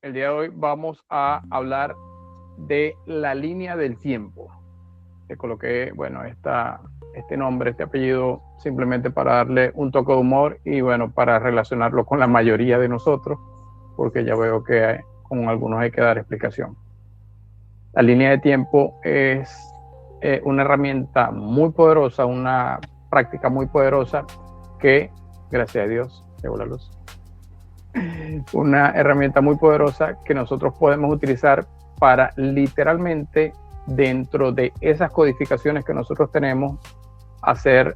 El día de hoy vamos a hablar de la línea del tiempo. Le coloqué, bueno, este nombre, este apellido, simplemente para darle un toque de humor y, bueno, para relacionarlo con la mayoría de nosotros, porque ya veo que con algunos hay que dar explicación. La línea de tiempo es una herramienta muy poderosa, una práctica muy poderosa que, gracias a Dios, llegó la luz, una herramienta muy poderosa que nosotros podemos utilizar para literalmente, dentro de esas codificaciones que nosotros tenemos, hacer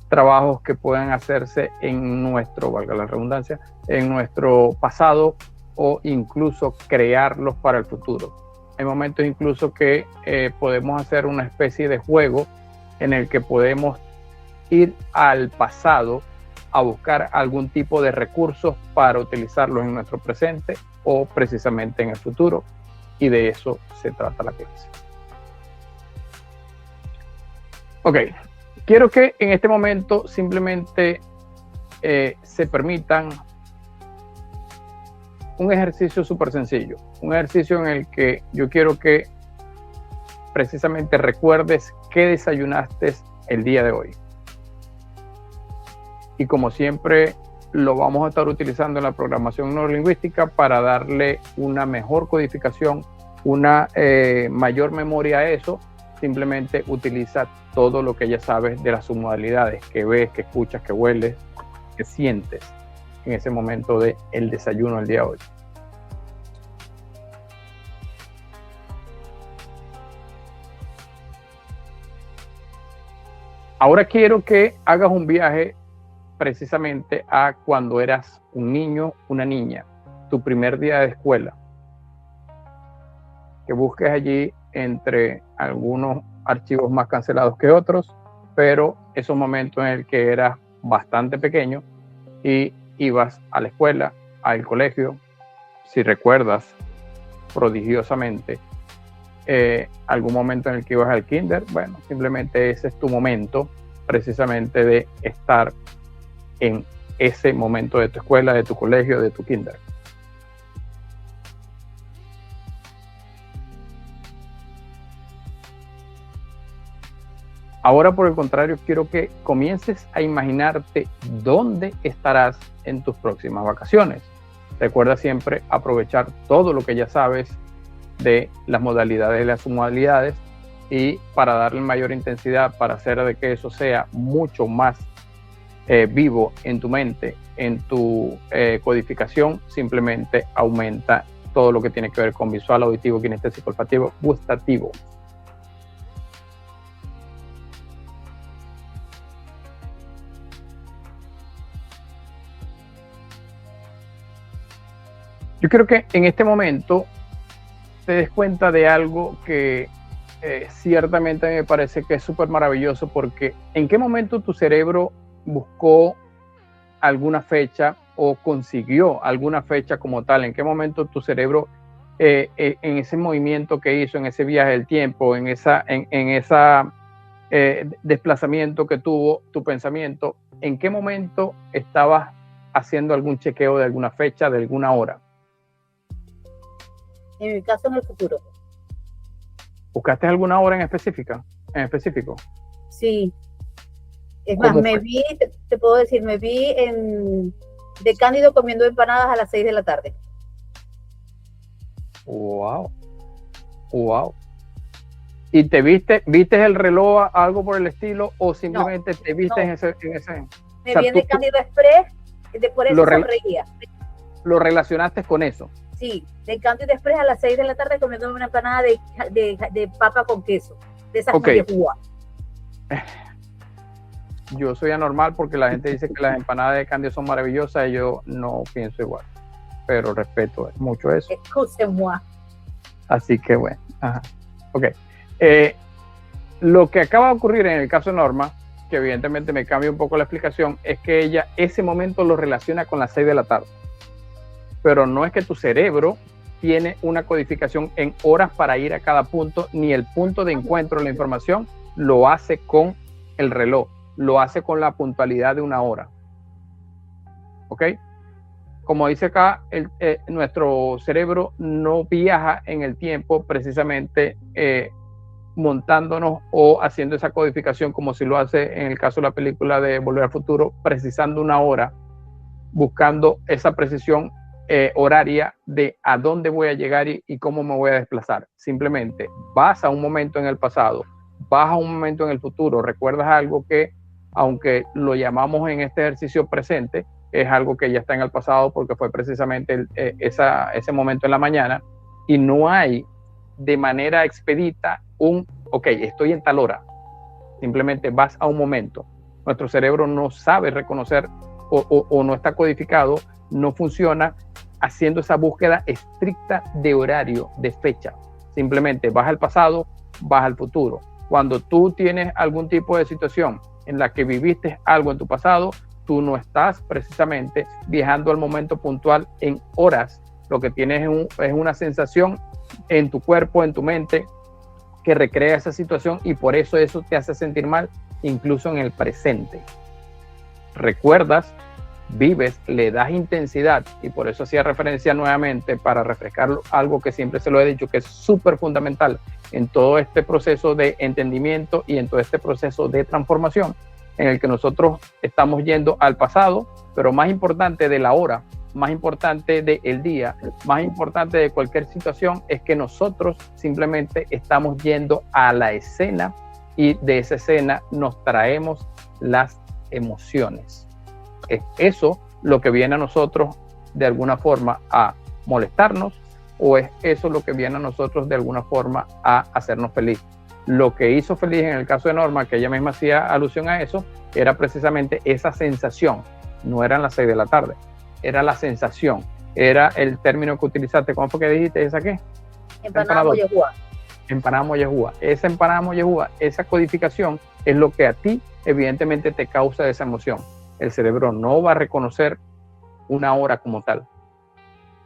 trabajos que puedan hacerse en nuestro, valga la redundancia, en nuestro pasado, o incluso crearlos para el futuro. Hay momentos incluso que podemos hacer una especie de juego en el que podemos ir al pasado a buscar algún tipo de recursos para utilizarlos en nuestro presente o precisamente en el futuro, y de eso se trata la clase. Ok, quiero que en este momento simplemente se permitan un ejercicio súper sencillo, un ejercicio en el que yo quiero que precisamente recuerdes qué desayunaste el día de hoy. Y como siempre, lo vamos a estar utilizando en la programación neurolingüística para darle una mejor codificación, una mayor memoria a eso. Simplemente utiliza todo lo que ya sabes de las submodalidades, que ves, que escuchas, que hueles, que sientes en ese momento del desayuno del día de hoy. Ahora quiero que hagas un viaje precisamente a cuando eras un niño, una niña, tu primer día de escuela. Que busques allí entre algunos archivos más cancelados que otros, pero esos momentos en el que eras bastante pequeño y ibas a la escuela, al colegio, si recuerdas prodigiosamente algún momento en el que ibas al kinder, bueno, simplemente ese es tu momento precisamente de estar en ese momento de tu escuela, de tu colegio, de tu kinder. Ahora, por el contrario, quiero que comiences a imaginarte dónde estarás en tus próximas vacaciones. Recuerda siempre aprovechar todo lo que ya sabes de las modalidades y las submodalidades, y para darle mayor intensidad, para hacer de que eso sea mucho más vivo en tu mente, en tu codificación, simplemente aumenta todo lo que tiene que ver con visual, auditivo, kinestésico, olfativo, gustativo. Yo creo que en este momento te des cuenta de algo que ciertamente me parece que es súper maravilloso, porque ¿en qué momento tu cerebro buscó alguna fecha o consiguió alguna fecha como tal? ¿En qué momento tu cerebro, en ese movimiento que hizo, en ese viaje del tiempo, en esa desplazamiento que tuvo tu pensamiento, en qué momento estabas haciendo algún chequeo de alguna fecha, de alguna hora? En mi caso, en el futuro. ¿Buscaste alguna hora en específico? Sí. Es más, me vi, te puedo decir, me vi de Cándido comiendo empanadas a las 6 de la tarde. Wow. ¿Y te viste el reloj, algo por el estilo, o simplemente no, te viste en ese? Me vi de Cándido Express, por eso sonreía. ¿Lo relacionaste con eso? Sí, de Cándido Express a las 6 de la tarde comiendo una empanada de papa con queso, de esas de Cuba. Yo soy anormal porque la gente dice que las empanadas de Cándido son maravillosas y yo no pienso igual, pero respeto mucho eso. Excusez-moi. Así que bueno, ok. Lo que acaba de ocurrir en el caso de Norma, que evidentemente me cambia un poco la explicación, es que ella ese momento lo relaciona con las 6 de la tarde. Pero no es que tu cerebro tiene una codificación en horas para ir a cada punto, ni el punto de encuentro de la información lo hace con el reloj, lo hace con la puntualidad de una hora. ¿Ok? como dice acá, nuestro cerebro no viaja en el tiempo precisamente montándonos o haciendo esa codificación como si lo hace en el caso de la película de Volver al Futuro, precisando una hora, buscando esa precisión horaria de a dónde voy a llegar y cómo me voy a desplazar. Simplemente vas a un momento en el pasado, vas a un momento en el futuro, recuerdas algo que, aunque lo llamamos en este ejercicio presente, es algo que ya está en el pasado porque fue precisamente ese momento en la mañana, y no hay de manera expedita ok, estoy en tal hora. Simplemente vas a un momento. Nuestro cerebro no sabe reconocer o no está codificado, no funciona haciendo esa búsqueda estricta de horario, de fecha. Simplemente vas al pasado, vas al futuro. Cuando tú tienes algún tipo de situación en la que viviste algo en tu pasado, tú no estás precisamente viajando al momento puntual en horas. Lo que tienes es una sensación en tu cuerpo, en tu mente, que recrea esa situación, y por eso te hace sentir mal, incluso en el presente. Recuerdas, vives, le das intensidad, y por eso hacía referencia nuevamente para refrescar algo que siempre se lo he dicho, que es súper fundamental en todo este proceso de entendimiento y en todo este proceso de transformación, en el que nosotros estamos yendo al pasado, pero más importante de la hora, más importante del día, más importante de cualquier situación, es que nosotros simplemente estamos yendo a la escena, y de esa escena nos traemos las emociones. Es eso lo que viene a nosotros de alguna forma a molestarnos, o es eso lo que viene a nosotros de alguna forma a hacernos feliz. Lo que hizo feliz en el caso de Norma, que ella misma hacía alusión a eso, era precisamente esa sensación. No eran las 6 de la tarde, era la sensación, era el término que utilizaste. ¿Cómo fue que dijiste? ¿Esa qué? Empanada mollejúa. Empanada mollejúa. Esa empanada mollejúa, esa codificación es lo que a ti evidentemente te causa esa emoción. El cerebro no va a reconocer una hora como tal.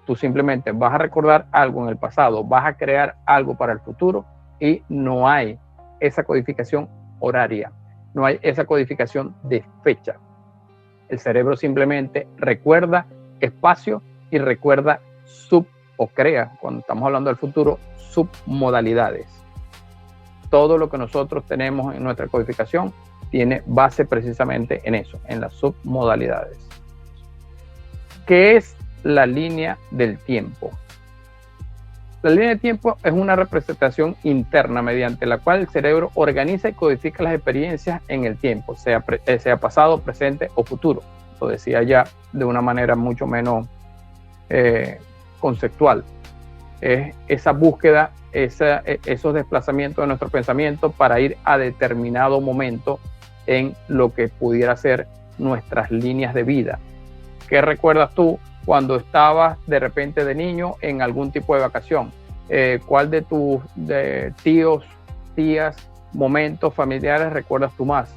Tú simplemente vas a recordar algo en el pasado, vas a crear algo para el futuro, y no hay esa codificación horaria, no hay esa codificación de fecha. El cerebro simplemente recuerda espacio y recuerda crea, cuando estamos hablando del futuro, submodalidades. Todo lo que nosotros tenemos en nuestra codificación tiene base precisamente en eso, en las submodalidades. ¿Qué es la línea del tiempo? La línea de tiempo es una representación interna mediante la cual el cerebro organiza y codifica las experiencias en el tiempo, sea pasado, presente o futuro. Lo decía ya de una manera mucho menos conceptual. Es esa búsqueda, esos desplazamientos de nuestro pensamiento para ir a determinado momento en lo que pudiera ser nuestras líneas de vida. ¿Qué recuerdas tú cuando estabas de repente de niño en algún tipo de vacación? ¿Cuál de tus tíos, tías, momentos familiares recuerdas tú más?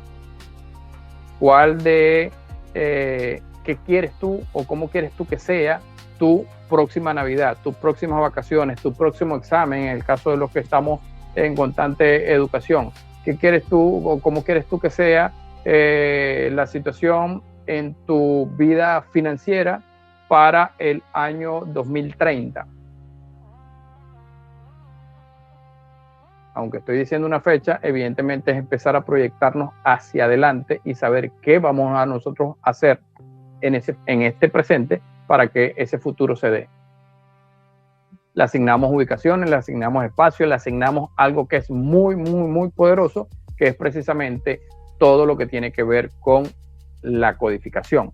¿Cuál de qué quieres tú o cómo quieres tú que sea tu próxima Navidad, tus próximas vacaciones, tu próximo examen, en el caso de los que estamos en constante educación? ¿Qué quieres tú o cómo quieres tú que sea la situación en tu vida financiera para el año 2030? Aunque estoy diciendo una fecha, evidentemente es empezar a proyectarnos hacia adelante y saber qué vamos a nosotros hacer en este presente para que ese futuro se dé. Le asignamos ubicaciones, le asignamos espacio, le asignamos algo que es muy, muy, muy poderoso, que es precisamente todo lo que tiene que ver con la codificación.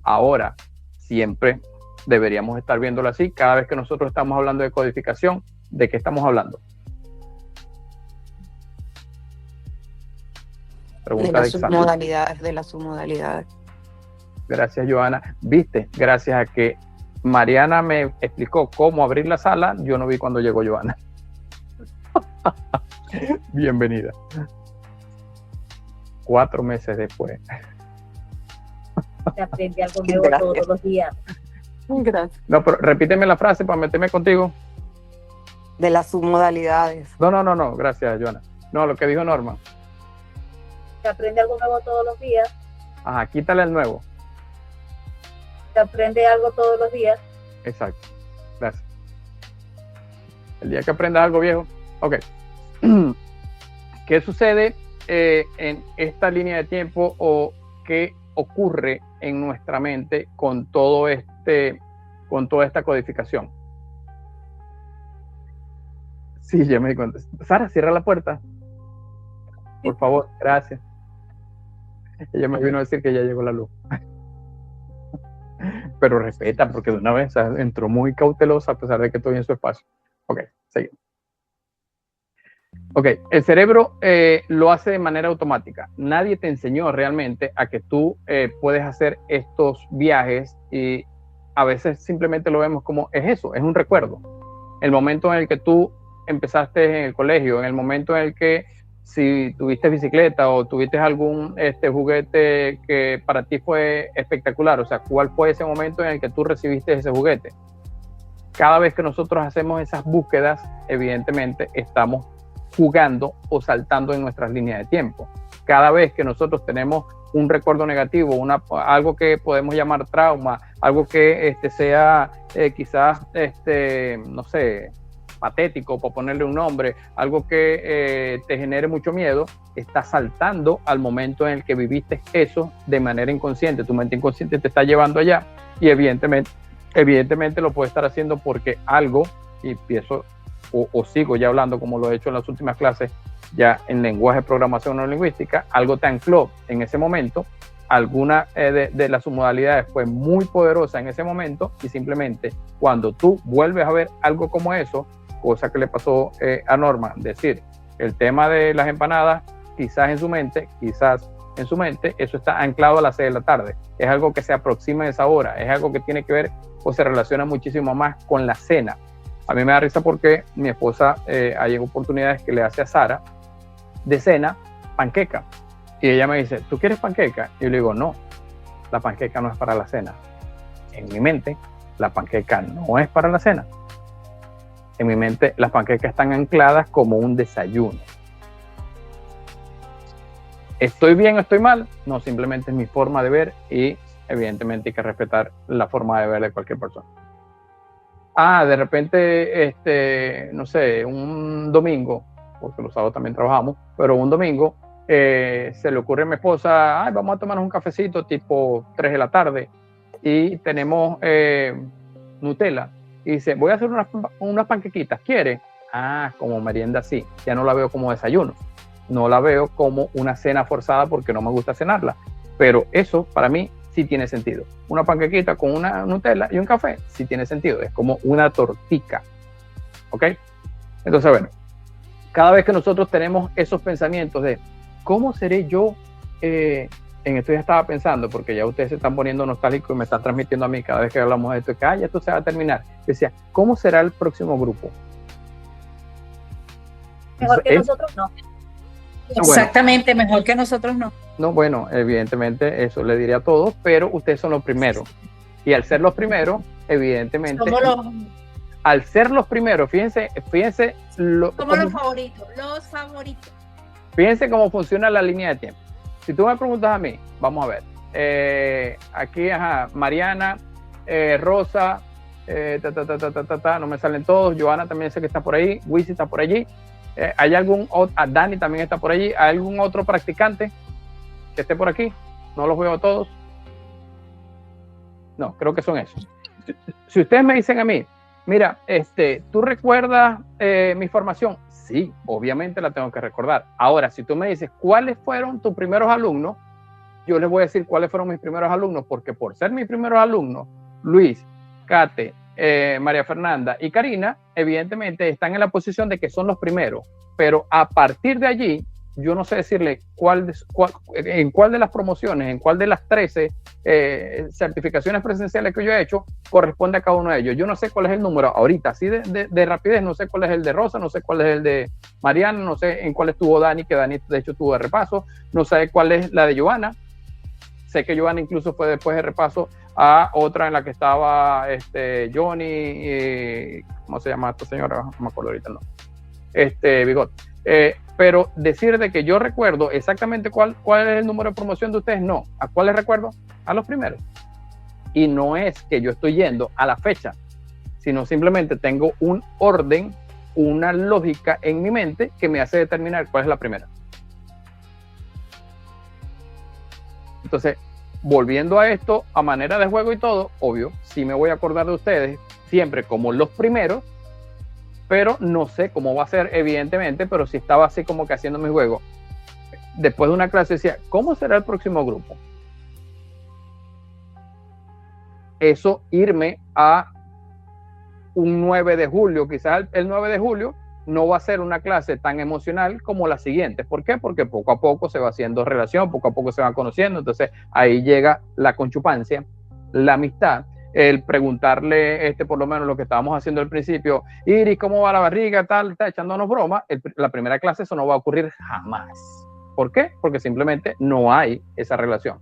Ahora, siempre deberíamos estar viéndolo así. Cada vez que nosotros estamos hablando de codificación, ¿de qué estamos hablando? Pregunta de las submodalidades. Gracias, Joana. Viste, gracias a que Mariana me explicó cómo abrir la sala, yo no vi cuando llegó Joana. Bienvenida. 4 meses después. Se aprende algo nuevo todos los días. Gracias. No, pero repíteme la frase para meterme contigo. De las submodalidades. No, gracias, Joana. No, lo que dijo Norma. Se aprende algo nuevo todos los días. Ajá, quítale el nuevo. se aprende algo todos los días. Exacto. Gracias. El día que aprendas algo, viejo. Ok. ¿Qué sucede en esta línea de tiempo o qué ocurre en nuestra mente con todo con toda esta codificación? Sí, ya me di cuenta. Sara, cierra la puerta. Por favor, gracias. Ella me vino a decir que ya llegó la luz. Pero respeta, porque de una vez entró muy cautelosa a pesar de que estoy en su espacio. Ok, seguimos. Ok, el cerebro lo hace de manera automática. Nadie te enseñó realmente a que tú puedes hacer estos viajes y a veces simplemente lo vemos como es eso, es un recuerdo. El momento en el que tú empezaste en el colegio, en el momento en el que si tuviste bicicleta o tuviste algún juguete que para ti fue espectacular, o sea, ¿cuál fue ese momento en el que tú recibiste ese juguete? Cada vez que nosotros hacemos esas búsquedas, evidentemente estamos jugando o saltando en nuestras líneas de tiempo. Cada vez que nosotros tenemos un recuerdo negativo, algo que podemos llamar trauma, algo que sea quizás, no sé, patético, por ponerle un nombre, algo que te genere mucho miedo, estás saltando al momento en el que viviste eso de manera inconsciente. Tu mente inconsciente te está llevando allá y evidentemente lo puede estar haciendo porque algo, y empiezo o sigo ya hablando como lo he hecho en las últimas clases, ya en lenguaje de programación neurolingüística, algo te ancló en ese momento, alguna de las submodalidades fue muy poderosa en ese momento y simplemente cuando tú vuelves a ver algo como eso, cosa que le pasó a Norma, decir, el tema de las empanadas, quizás en su mente, eso está anclado a las 6 de la tarde, es algo que se aproxima a esa hora, es algo que tiene que ver o se relaciona muchísimo más con la cena. A mí me da risa porque mi esposa hay oportunidades que le hace a Sara de cena panqueca. Y ella me dice, ¿tú quieres panqueca? Y yo le digo, no, la panqueca no es para la cena. En mi mente, la panqueca no es para la cena. En mi mente, las panquecas están ancladas como un desayuno. ¿Estoy bien o estoy mal? No, simplemente es mi forma de ver y evidentemente hay que respetar la forma de ver de cualquier persona. De repente, no sé, un domingo, porque los sábados también trabajamos, pero un domingo se le ocurre a mi esposa, vamos a tomarnos un cafecito tipo 3 de la tarde y tenemos Nutella. Y dice, voy a hacer unas panquequitas, ¿quiere? Como merienda sí, ya no la veo como desayuno, no la veo como una cena forzada porque no me gusta cenarla, pero eso para mí sí tiene sentido. Una panquequita con una Nutella y un café sí tiene sentido, es como una tortica, ¿ok? Entonces, bueno, cada vez que nosotros tenemos esos pensamientos de ¿cómo seré yo? En esto ya estaba pensando, porque ya ustedes se están poniendo nostálgicos y me están transmitiendo a mí cada vez que hablamos de esto, que ya esto se va a terminar. Decía, ¿cómo será el próximo grupo? Mejor que nosotros no. Exactamente, bueno, mejor que nosotros no. No, bueno, evidentemente eso le diré a todos, pero ustedes son los primeros. Y al ser los primeros, evidentemente... Al ser los primeros, fíjense... Somos los favoritos. Fíjense cómo funciona la línea de tiempo. Si tú me preguntas a mí, vamos a ver, aquí, Mariana, Rosa, no me salen todos, Joana también sé que está por ahí, Wisi está por allí, ¿hay algún otro? Dani también está por allí, ¿hay algún otro practicante que esté por aquí? No los veo a todos. No, creo que son esos. Si ustedes me dicen a mí, mira, ¿tú recuerdas mi formación? Sí, obviamente la tengo que recordar. Ahora, si tú me dices, ¿cuáles fueron tus primeros alumnos? Yo les voy a decir cuáles fueron mis primeros alumnos, porque por ser mis primeros alumnos, Luis, Kate, María Fernanda y Karina, evidentemente están en la posición de que son los primeros. Pero a partir de allí, yo no sé decirle en cuál de las promociones, en cuál de las 13 certificaciones presenciales que yo he hecho, corresponde a cada uno de ellos. Yo no sé cuál es el número ahorita, así de rapidez, no sé cuál es el de Rosa, no sé cuál es el de Mariana, no sé en cuál estuvo Dani, que Dani de hecho tuvo de repaso, no sé cuál es la de Joana. Sé que Joana incluso fue después de repaso a otra en la que estaba Johnny, ¿cómo se llama esta señora? No me acuerdo ahorita, no. Bigot. Pero decir de que yo recuerdo exactamente cuál es el número de promoción de ustedes, no. ¿A cuál les recuerdo? A los primeros. y no es que yo estoy yendo a la fecha, sino simplemente tengo un orden, una lógica en mi mente que me hace determinar cuál es la primera. Entonces, volviendo a esto, a manera de juego y todo, obvio, sí me voy a acordar de ustedes siempre como los primeros, pero no sé cómo va a ser, evidentemente, pero sí estaba así como que haciendo mi juego. Después de una clase decía, ¿cómo será el próximo grupo? Eso, irme a un 9 de julio, quizás el 9 de julio no va a ser una clase tan emocional como la siguiente. ¿Por qué? Porque poco a poco se va haciendo relación, poco a poco se van conociendo, entonces ahí llega la conchupancia, la amistad, el preguntarle, por lo menos lo que estábamos haciendo al principio, Iris, ¿cómo va la barriga? Tal, está echándonos broma. La primera clase eso no va a ocurrir jamás. ¿Por qué? Porque simplemente no hay esa relación.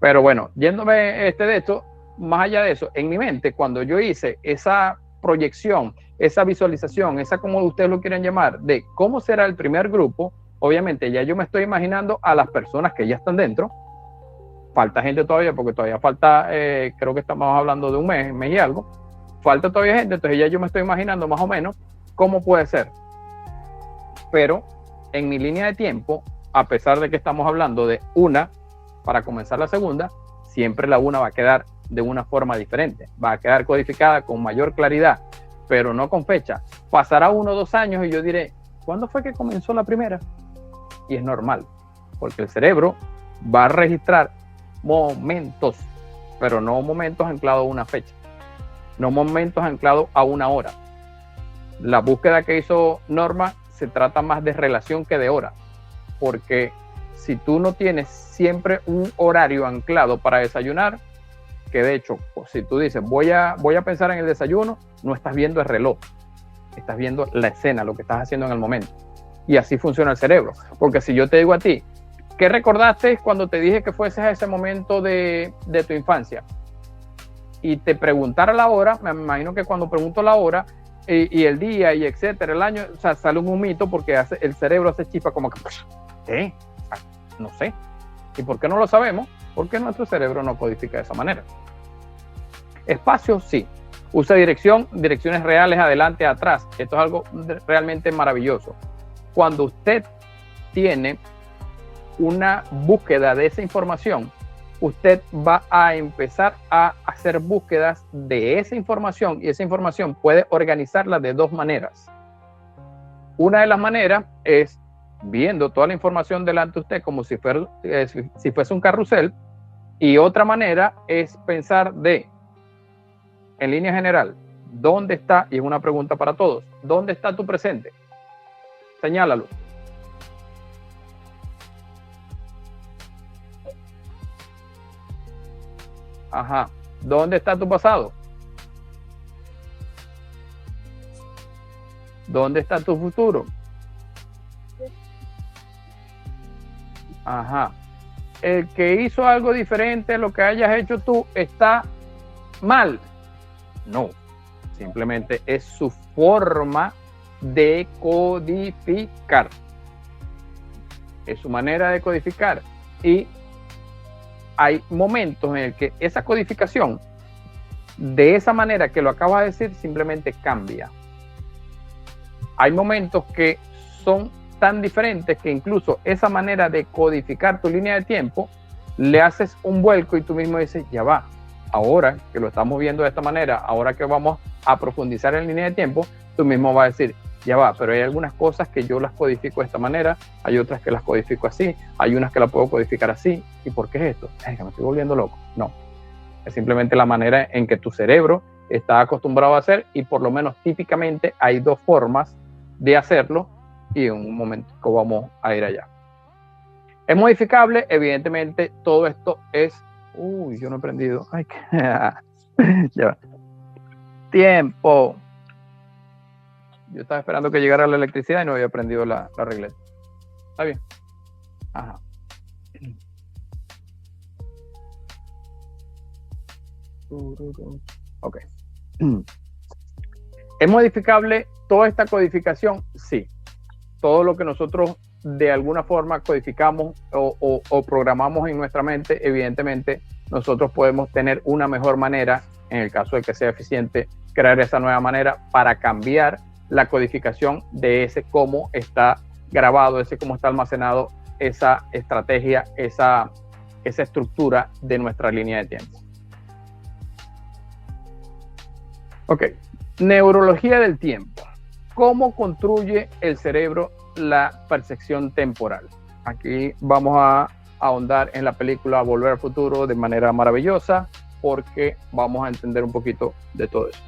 Pero bueno, yéndome de esto, más allá de eso, en mi mente, cuando yo hice esa proyección, esa visualización, esa como ustedes lo quieren llamar, de cómo será el primer grupo, obviamente ya yo me estoy imaginando a las personas que ya están dentro. Falta gente todavía, porque todavía falta, creo que estamos hablando de un mes y algo, falta todavía gente, entonces ya yo me estoy imaginando más o menos cómo puede ser. Pero en mi línea de tiempo, a pesar de que estamos hablando de una para comenzar la segunda, siempre la una va a quedar de una forma diferente, va a quedar codificada con mayor claridad, pero no con fecha. Pasará 1 o 2 años y yo diré, ¿cuándo fue que comenzó la primera? Y es normal, porque el cerebro va a registrar momentos, pero no momentos anclados a una fecha, no momentos anclados a una hora. La búsqueda que hizo Norma se trata más de relación que de hora, porque si tú no tienes siempre un horario anclado para desayunar, que de hecho, si tú dices, voy a pensar en el desayuno, no estás viendo el reloj, estás viendo la escena, lo que estás haciendo en el momento. Y así funciona el cerebro. Porque si yo te digo a ti, ¿qué recordaste cuando te dije que fueses a ese momento de tu infancia? Y te preguntara la hora, me imagino que cuando pregunto la hora y el día y etcétera, el año, o sea, sale un humito porque el cerebro hace chispa como que, ¿qué? No sé. ¿Y por qué no lo sabemos? Porque nuestro cerebro no codifica de esa manera. Espacio, sí. Usa direcciones reales, adelante, atrás. Esto es algo realmente maravilloso. Cuando usted tiene una búsqueda de esa información, usted va a empezar a hacer búsquedas de esa información y esa información puede organizarla de 2 maneras. Una de las maneras es viendo toda la información delante de usted como si fuese un carrusel, y otra manera es pensar en línea general, ¿dónde está? Y es una pregunta para todos, ¿dónde está tu presente? Señálalo. Ajá. ¿Dónde está tu pasado? ¿Dónde está tu futuro? Ajá. El que hizo algo diferente a lo que hayas hecho tú está mal. No. Simplemente es su forma de codificar. Es su manera de codificar. Y hay momentos en el que esa codificación, de esa manera que lo acabas de decir, simplemente cambia. Hay momentos que son tan diferentes que incluso esa manera de codificar tu línea de tiempo, le haces un vuelco y tú mismo dices, ya va, ahora que lo estamos viendo de esta manera, ahora que vamos a profundizar en línea de tiempo, tú mismo vas a decir, ya va, pero hay algunas cosas que yo las codifico de esta manera, hay otras que las codifico así, hay unas que las puedo codificar así. ¿Y por qué es esto? Es que me estoy volviendo loco. No, es simplemente la manera en que tu cerebro está acostumbrado a hacer, y por lo menos típicamente hay 2 formas de hacerlo, y en un momento vamos a ir allá. Es modificable, evidentemente todo esto es... Uy, yo no he prendido. Ay, ya va. Tiempo. Yo estaba esperando que llegara la electricidad y no había prendido la regleta. Está bien. Ajá. Ok. ¿Es modificable toda esta codificación? Sí. Todo lo que nosotros de alguna forma codificamos o programamos en nuestra mente, evidentemente nosotros podemos tener una mejor manera, en el caso de que sea eficiente, crear esa nueva manera para cambiar la codificación de ese cómo está grabado, ese cómo está almacenado, esa estrategia, esa estructura de nuestra línea de tiempo. Ok, neurología del tiempo. ¿Cómo construye el cerebro la percepción temporal? Aquí vamos a ahondar en la película Volver al Futuro de manera maravillosa, porque vamos a entender un poquito de todo eso.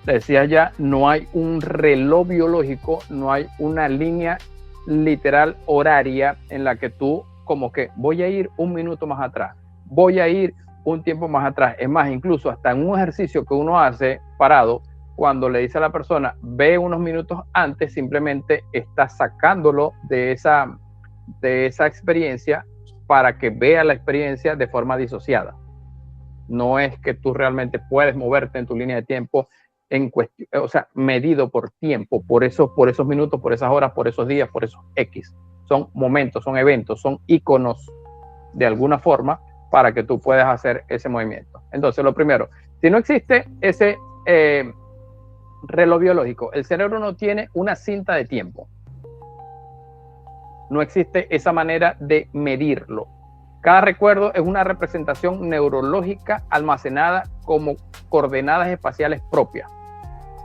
Decía ya, no hay un reloj biológico, no hay una línea literal horaria en la que tú como que voy a ir un minuto más atrás, voy a ir un tiempo más atrás. Es más, incluso hasta en un ejercicio que uno hace parado, cuando le dice a la persona, ve unos minutos antes, simplemente está sacándolo de esa experiencia para que vea la experiencia de forma disociada. No es que tú realmente puedes moverte en tu línea de tiempo en cuestión, o sea, medido por tiempo, por esos minutos, por esas horas, por esos días, por esos X. Son momentos, son eventos, son iconos de alguna forma para que tú puedas hacer ese movimiento. Entonces, lo primero, si no existe ese reloj biológico, el cerebro no tiene una cinta de tiempo. No existe esa manera de medirlo. Cada recuerdo es una representación neurológica almacenada como coordenadas espaciales propias.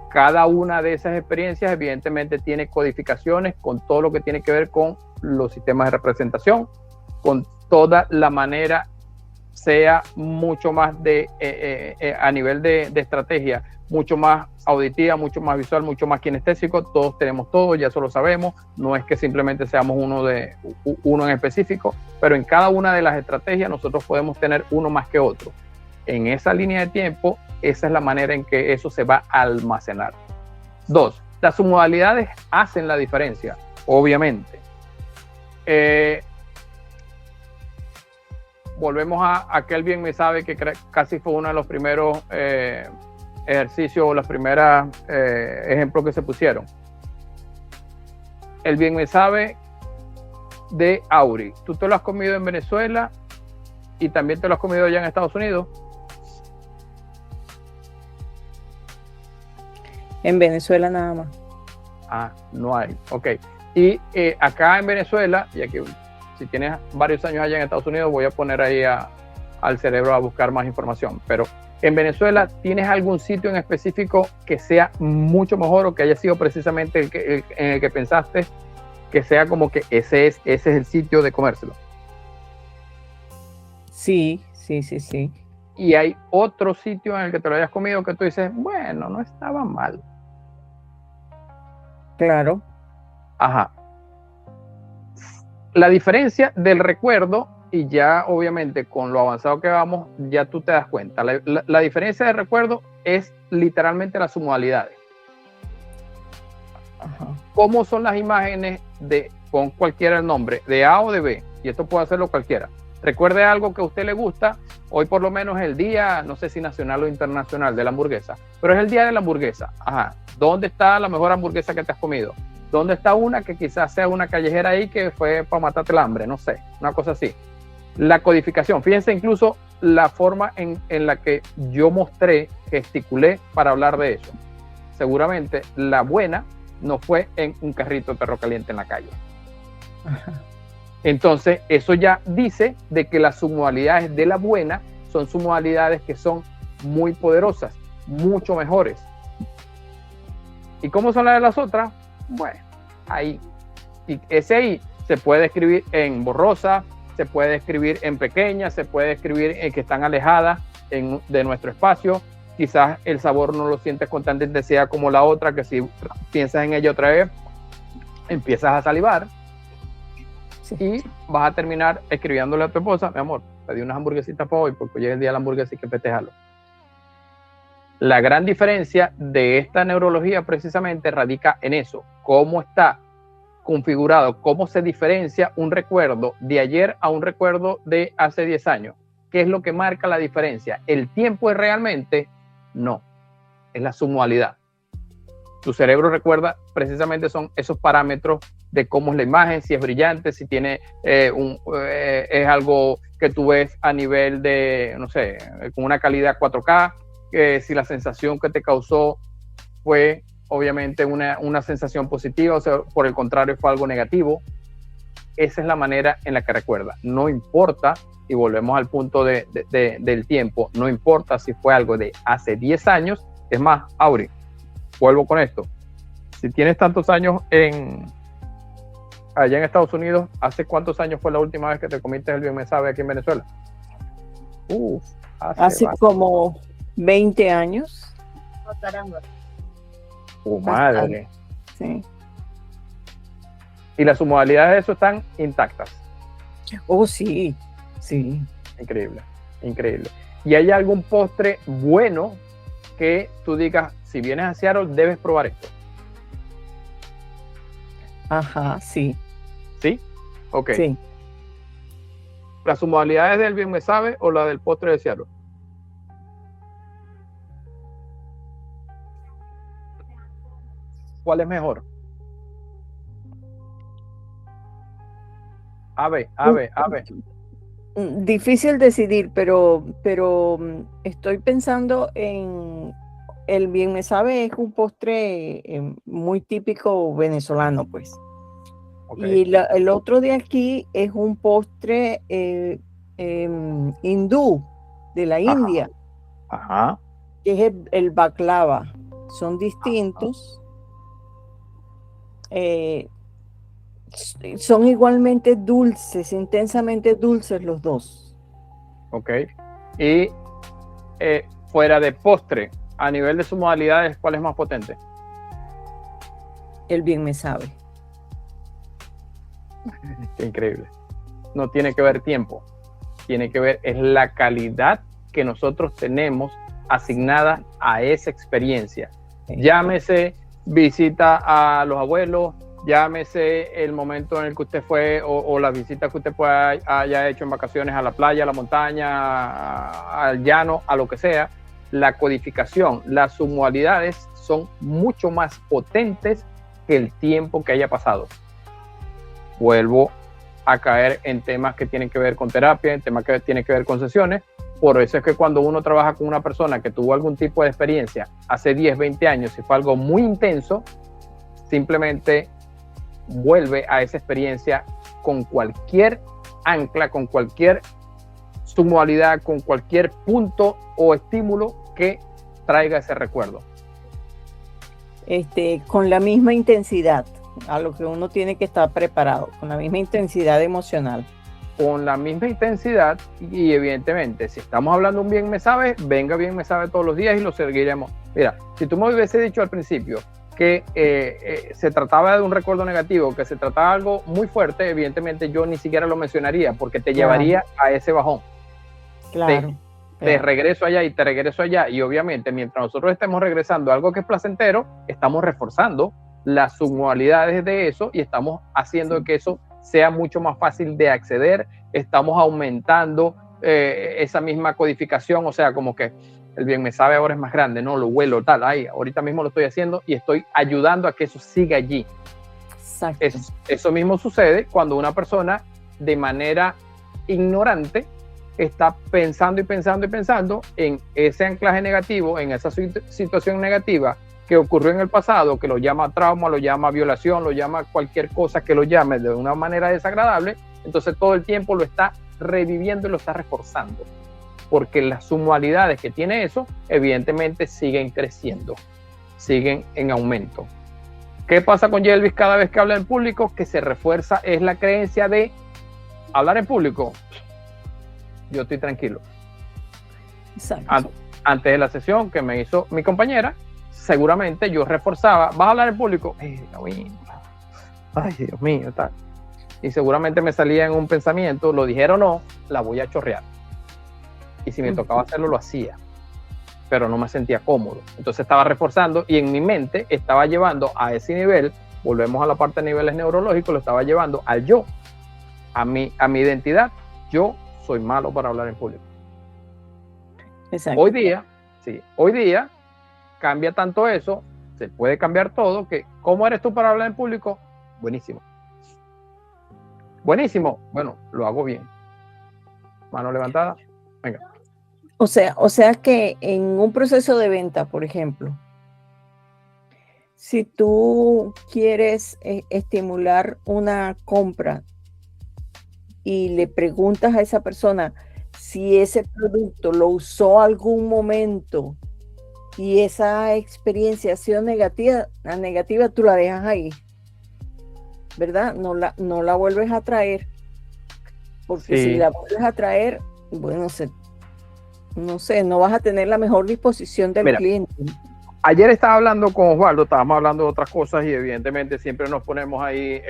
Cada una de esas experiencias evidentemente tiene codificaciones con todo lo que tiene que ver con los sistemas de representación, con toda la manera, sea mucho más a nivel de estrategia, mucho más auditiva, mucho más visual, mucho más kinestésico. Todos tenemos todo, ya eso lo sabemos. No es que simplemente seamos uno en específico, pero en cada una de las estrategias nosotros podemos tener uno más que otro. En esa línea de tiempo, esa es la manera en que eso se va a almacenar. 2, las submodalidades hacen la diferencia, obviamente. Volvemos a aquel bien me sabe que casi fue uno de los primeros ejercicios o los primeros ejemplos que se pusieron. El bien me sabe de Auri. ¿Tú te lo has comido en Venezuela y también te lo has comido allá en Estados Unidos? En Venezuela nada más. Ah, no hay. Ok. Y acá en Venezuela, y aquí si tienes varios años allá en Estados Unidos, voy a poner ahí al cerebro a buscar más información. Pero en Venezuela, ¿tienes algún sitio en específico que sea mucho mejor o que haya sido precisamente en el que pensaste que sea como que ese es el sitio de comérselo? Sí. Y hay otro sitio en el que te lo hayas comido que tú dices, bueno, no estaba mal. Claro. Ajá. La diferencia del recuerdo, y ya obviamente con lo avanzado que vamos, ya tú te das cuenta. La diferencia del recuerdo es literalmente las submodalidades. Ajá. ¿Cómo son las imágenes con cualquiera el nombre, de A o de B? Y esto puede hacerlo cualquiera. Recuerde algo que a usted le gusta. Hoy por lo menos es el día, no sé si nacional o internacional, de la hamburguesa, pero es el día de la hamburguesa. Ajá. ¿Dónde está la mejor hamburguesa que te has comido? ¿Dónde está una que quizás sea una callejera ahí que fue para matarte el hambre? No sé, una cosa así. La codificación, fíjense incluso la forma en la que yo mostré, gesticulé para hablar de eso. Seguramente la buena no fue en un carrito de perro caliente en la calle. Ajá. Entonces, eso ya dice de que las submodalidades de la buena son submodalidades que son muy poderosas, mucho mejores. ¿Y cómo son las de las otras? Bueno, ahí. Y ese ahí se puede escribir en borrosa, se puede escribir en pequeña, se puede escribir en que están alejadas de nuestro espacio. Quizás el sabor no lo sientes con tanta intensidad como la otra, que si piensas en ella otra vez, empiezas a salivar. Sí. Y vas a terminar escribiéndole a tu esposa, mi amor, pedí unas hamburguesitas para hoy porque hoy es el día de la hamburguesa y hay que festejarlo. La gran diferencia de esta neurología precisamente radica en eso, cómo está configurado, cómo se diferencia un recuerdo de ayer a un recuerdo de hace 10 años. ¿Qué es lo que marca la diferencia? ¿El tiempo es realmente? No, es la submodalidad. Tu cerebro recuerda, precisamente son esos parámetros de cómo es la imagen, si es brillante, si tiene es algo que tú ves a nivel de, no sé, con una calidad 4K, si la sensación que te causó fue obviamente una sensación positiva, o sea, por el contrario fue algo negativo. Esa es la manera en la que recuerda. No importa, y volvemos al punto del tiempo, no importa si fue algo de hace 10 años, es más, Auri, vuelvo con esto. Si tienes tantos años allá en Estados Unidos, ¿hace cuántos años fue la última vez que te comiste el Bien Me Sabe aquí en Venezuela? Hace como 20 años. Oh, caramba. Madre. Sí. Y las modalidades de eso están intactas. Oh, sí, sí. Increíble, increíble. ¿Y hay algún postre bueno que tú digas, si vienes a Seattle, debes probar esto? Ajá, sí. ¿Sí? Ok. Sí. ¿Las modalidades del Bien Me Sabe o la del postre de Seattle? ¿Cuál es mejor? Ave. Difícil decidir, pero estoy pensando en el Bien Me Sabe, es un postre muy típico venezolano, pues. Okay. Y el otro de aquí es un postre hindú de la India. Ajá. Que es el baklava. Son distintos. Son igualmente dulces, intensamente dulces los dos. Ok. Y fuera de postre, a nivel de sus modalidades, ¿cuál es más potente? El Bien Me Sabe. Qué increíble. No tiene que ver tiempo, tiene que ver, es la calidad que nosotros tenemos asignada a esa experiencia. Llámese visita a los abuelos, llámese el momento en el que usted fue o la visita que usted haya hecho en vacaciones a la playa, a la montaña, al llano, a lo que sea. La codificación, las submodalidades son mucho más potentes que el tiempo que haya pasado. Vuelvo a caer en temas que tienen que ver con terapia, en temas que tienen que ver con sesiones. Por eso es que cuando uno trabaja con una persona que tuvo algún tipo de experiencia hace 10, 20 años y fue algo muy intenso, simplemente vuelve a esa experiencia con cualquier ancla, con cualquier submodalidad, con cualquier punto o estímulo que traiga ese recuerdo. Con la misma intensidad a lo que uno tiene que estar preparado, con la misma intensidad emocional. Con la misma intensidad y evidentemente, si estamos hablando de un Bien Me Sabe, venga Bien Me Sabe todos los días y lo seguiremos. Mira, si tú me hubiese dicho al principio que se trataba de un recuerdo negativo, que se trataba de algo muy fuerte, evidentemente yo ni siquiera lo mencionaría porque te llevaría a ese bajón. Claro. Te regreso allá y te regreso allá, y obviamente mientras nosotros estemos regresando a algo que es placentero, estamos reforzando las submodalidades de eso y estamos haciendo que eso sea mucho más fácil de acceder, estamos aumentando esa misma codificación, o sea, como que el Bien Me Sabe ahora es más grande, no lo huelo tal, ahí, ahorita mismo lo estoy haciendo y estoy ayudando a que eso siga allí. Exacto. Eso mismo sucede cuando una persona de manera ignorante está pensando y pensando y pensando en ese anclaje negativo, en esa situación negativa que ocurrió en el pasado, que lo llama trauma, lo llama violación, lo llama cualquier cosa que lo llame de una manera desagradable. Entonces todo el tiempo lo está reviviendo y lo está reforzando, porque las submodalidades que tiene eso evidentemente siguen creciendo, siguen en aumento. ¿Qué pasa con Yelvis cada vez que habla en público? Que se refuerza es la creencia de hablar en público. Yo estoy tranquilo. Exacto. Antes de la sesión que me hizo mi compañera, seguramente yo reforzaba, ¿vas a hablar en público? Ay, Dios mío, tal. Y seguramente me salía en un pensamiento, lo dijera o no, la voy a chorrear. Y si me tocaba hacerlo, lo hacía. Pero no me sentía cómodo. Entonces estaba reforzando y en mi mente estaba llevando a ese nivel, volvemos a la parte de niveles neurológicos, lo estaba llevando al yo, a mi identidad. Yo soy malo para hablar en público. Exacto. Hoy día cambia tanto eso, se puede cambiar todo, que ¿cómo eres tú para hablar en público? Buenísimo. Buenísimo. Bueno, lo hago bien. Mano levantada. Venga. O sea que en un proceso de venta, por ejemplo, si tú quieres estimular una compra y le preguntas a esa persona si ese producto lo usó algún momento y esa experiencia ha sido negativa, tú la dejas ahí, ¿verdad? No la vuelves a traer, porque si la vuelves a traer, bueno, no sé, no vas a tener la mejor disposición del cliente. Ayer estaba hablando con Osvaldo, estábamos hablando de otras cosas y evidentemente siempre nos ponemos ahí,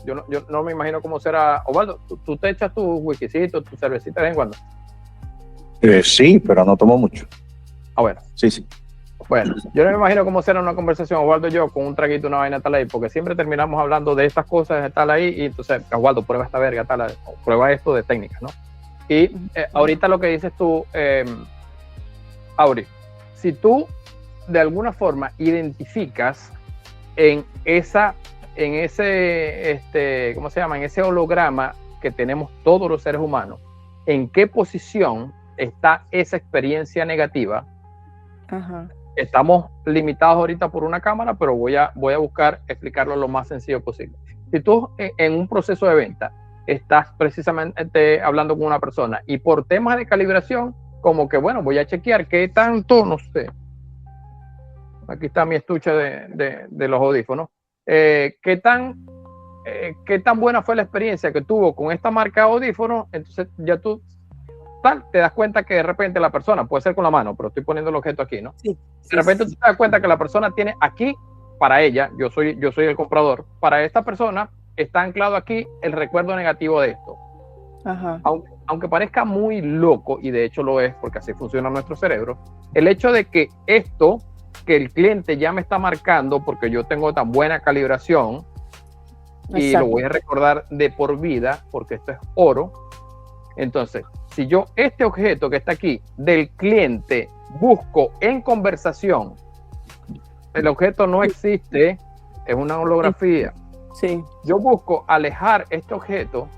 yo no me imagino cómo será. Osvaldo, ¿tú te echas tus whiskycitos, tus cervecitas de vez en cuando? Sí, pero no tomo mucho. Bueno. Sí. Bueno, yo no me imagino cómo será una conversación, Osvaldo y yo, con un traguito, una vaina tal ahí, porque siempre terminamos hablando de estas cosas tal ahí, y entonces, Osvaldo, prueba esta verga, tal, prueba esto de técnicas, ¿no? Y ahorita lo que dices tú, Auri, si tú de alguna forma identificas en ese, ¿cómo se llama? En ese holograma que tenemos todos los seres humanos, ¿en qué posición está esa experiencia negativa? Ajá. Estamos limitados ahorita por una cámara, pero voy a buscar explicarlo lo más sencillo posible. Si tú en un proceso de venta estás precisamente hablando con una persona y por temas de calibración, como que bueno, voy a chequear qué tanto, no sé, aquí está mi estuche de los audífonos, qué tan buena fue la experiencia que tuvo con esta marca de audífonos. Entonces ya tú te das cuenta que de repente la persona, puede ser con la mano, pero estoy poniendo el objeto aquí, ¿no? Sí, de repente tú te das cuenta que la persona tiene aquí, para ella, yo soy el comprador, para esta persona está anclado aquí el recuerdo negativo de esto. Ajá. Aunque parezca muy loco, y de hecho lo es, porque así funciona nuestro cerebro, el hecho de que esto, que el cliente ya me está marcando porque yo tengo tan buena calibración, y lo voy a recordar de por vida, porque esto es oro. Entonces, si yo este objeto que está aquí del cliente busco en conversación, el objeto no existe, es una holografía. Sí. Yo busco alejar este objeto.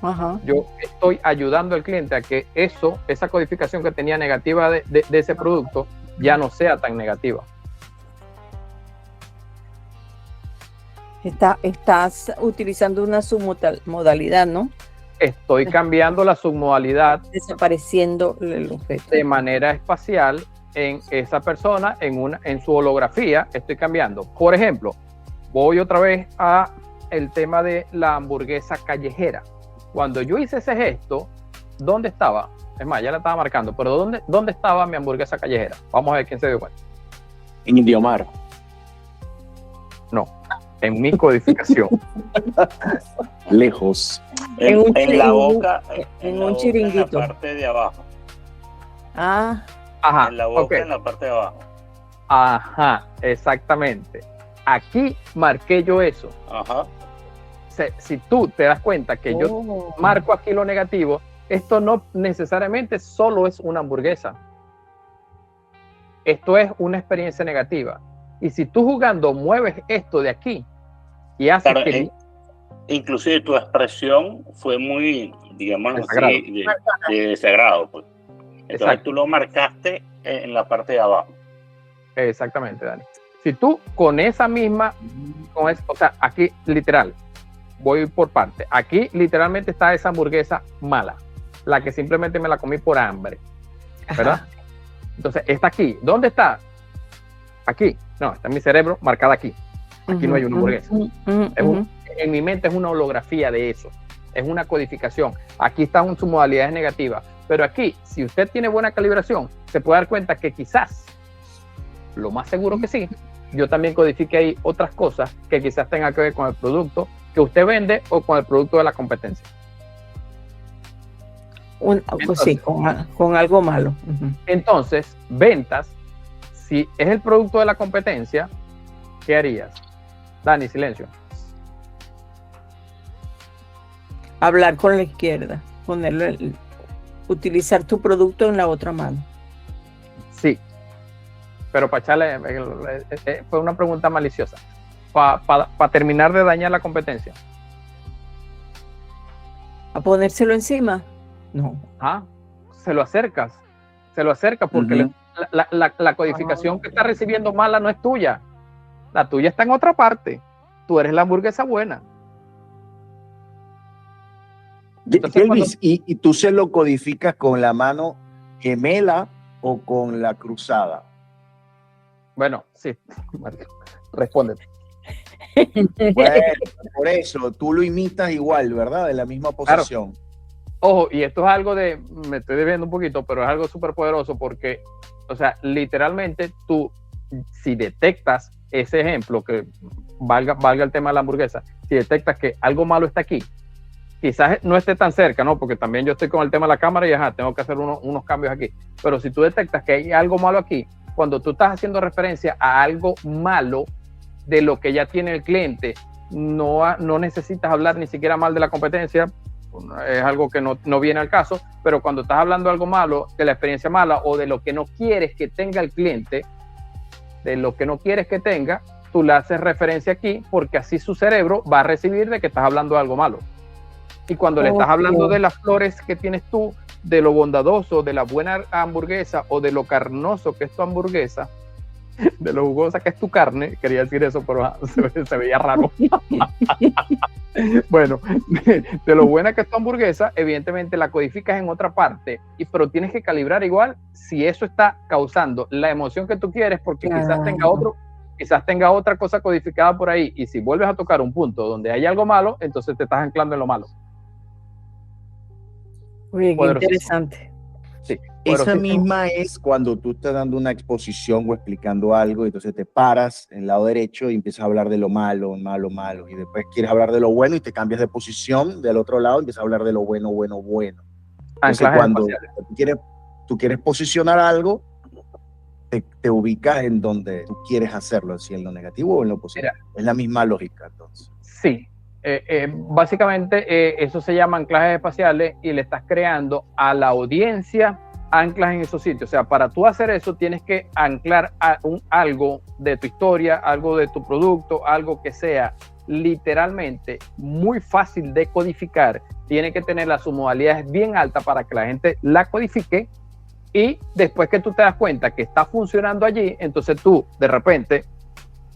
Ajá. Yo estoy ayudando al cliente a que esa codificación que tenía negativa de ese producto ya no sea tan negativa. Estás utilizando una submodalidad, ¿no? Estoy cambiando la submodalidad, desapareciendo el objeto de manera espacial en esa persona, en su holografía. Estoy cambiando. Por ejemplo, voy otra vez a el tema de la hamburguesa callejera. Cuando yo hice ese gesto, ¿dónde estaba? Es más, ya la estaba marcando, pero ¿dónde estaba mi hamburguesa callejera? Vamos a ver quién se dio cuenta. En Indiomar. No, en mi codificación. Lejos. En la boca. En un chiringuito. En la parte de abajo. Ah. Ajá. En la boca, okay. En la parte de abajo. Ajá, exactamente. Aquí marqué yo eso. Ajá. Si tú te das cuenta que yo marco aquí lo negativo, esto no necesariamente solo es una hamburguesa. Esto es una experiencia negativa. Y si tú jugando mueves esto de aquí y haces que... Inclusive tu expresión fue muy, digamos así, de desagrado. Pues. Entonces exacto. Tú lo marcaste en la parte de abajo. Exactamente, Dani. Si tú con esa misma, o sea, aquí literal, voy por parte. Aquí literalmente está esa hamburguesa mala, la que simplemente me la comí por hambre, ¿verdad? Ajá. Entonces, está aquí. ¿Dónde está? Aquí. No, está en mi cerebro marcada aquí. Aquí no hay una hamburguesa. En mi mente es una holografía de eso. Es una codificación. Aquí están sus modalidades negativas. Pero aquí, si usted tiene buena calibración, se puede dar cuenta que quizás, lo más seguro que sí, yo también codifique ahí otras cosas que quizás tengan que ver con el producto que usted vende o con el producto de la competencia. Pues sí, con algo malo. Entonces, ventas, si es el producto de la competencia, ¿qué harías? Dani, silencio. Hablar con la izquierda, utilizar tu producto en la otra mano. Sí, pero para echarle, fue una pregunta maliciosa. para terminar de dañar la competencia. ¿A ponérselo encima? No. Se lo acercas porque la codificación que está recibiendo mala no es tuya. La tuya está en otra parte. Tú eres la hamburguesa buena. Entonces, Elvis, ¿y tú se lo codificas con la mano gemela o con la cruzada? Bueno, sí. Respóndete. Bueno, por eso, tú lo imitas igual, ¿verdad? De la misma posición. Claro. Ojo, y esto es algo me estoy desviando un poquito, pero es algo súper poderoso porque, o sea, literalmente tú, si detectas ese ejemplo, que valga el tema de la hamburguesa, si detectas que algo malo está aquí, quizás no esté tan cerca, ¿no? Porque también yo estoy con el tema de la cámara y tengo que hacer unos cambios aquí, pero si tú detectas que hay algo malo aquí, cuando tú estás haciendo referencia a algo malo de lo que ya tiene el cliente, no necesitas hablar ni siquiera mal de la competencia, es algo que no viene al caso, pero cuando estás hablando de algo malo, de la experiencia mala o de lo que no quieres que tenga el cliente, tú le haces referencia aquí porque así su cerebro va a recibir de que estás hablando de algo malo. Y cuando le estás hablando de las flores que tienes tú, de lo bondadoso, de la buena hamburguesa o de lo carnoso que es tu hamburguesa, de lo jugosa que es tu carne, quería decir eso, pero se veía raro. Bueno, de lo buena que es tu hamburguesa, evidentemente la codificas en otra parte, pero tienes que calibrar igual si eso está causando la emoción que tú quieres, porque quizás tenga otra cosa codificada por ahí, y si vuelves a tocar un punto donde hay algo malo, entonces te estás anclando en lo malo. Uy, qué interesante. Sí, esa misma es cuando tú estás dando una exposición o explicando algo, y entonces te paras en el lado derecho y empiezas a hablar de lo malo, y después quieres hablar de lo bueno y te cambias de posición del otro lado y empiezas a hablar de lo bueno. Entonces, cuando tú quieres posicionar algo, te ubicas en donde tú quieres hacerlo, si en lo negativo o en lo positivo. Es la misma lógica, entonces. Sí. Básicamente eso se llama anclajes espaciales y le estás creando a la audiencia anclas en esos sitios. O sea, para tú hacer eso tienes que anclar algo de tu historia, algo de tu producto, algo que sea literalmente muy fácil de codificar. Tiene que tener las submodalidades bien altas para que la gente la codifique, y después que tú te das cuenta que está funcionando allí, entonces tú de repente,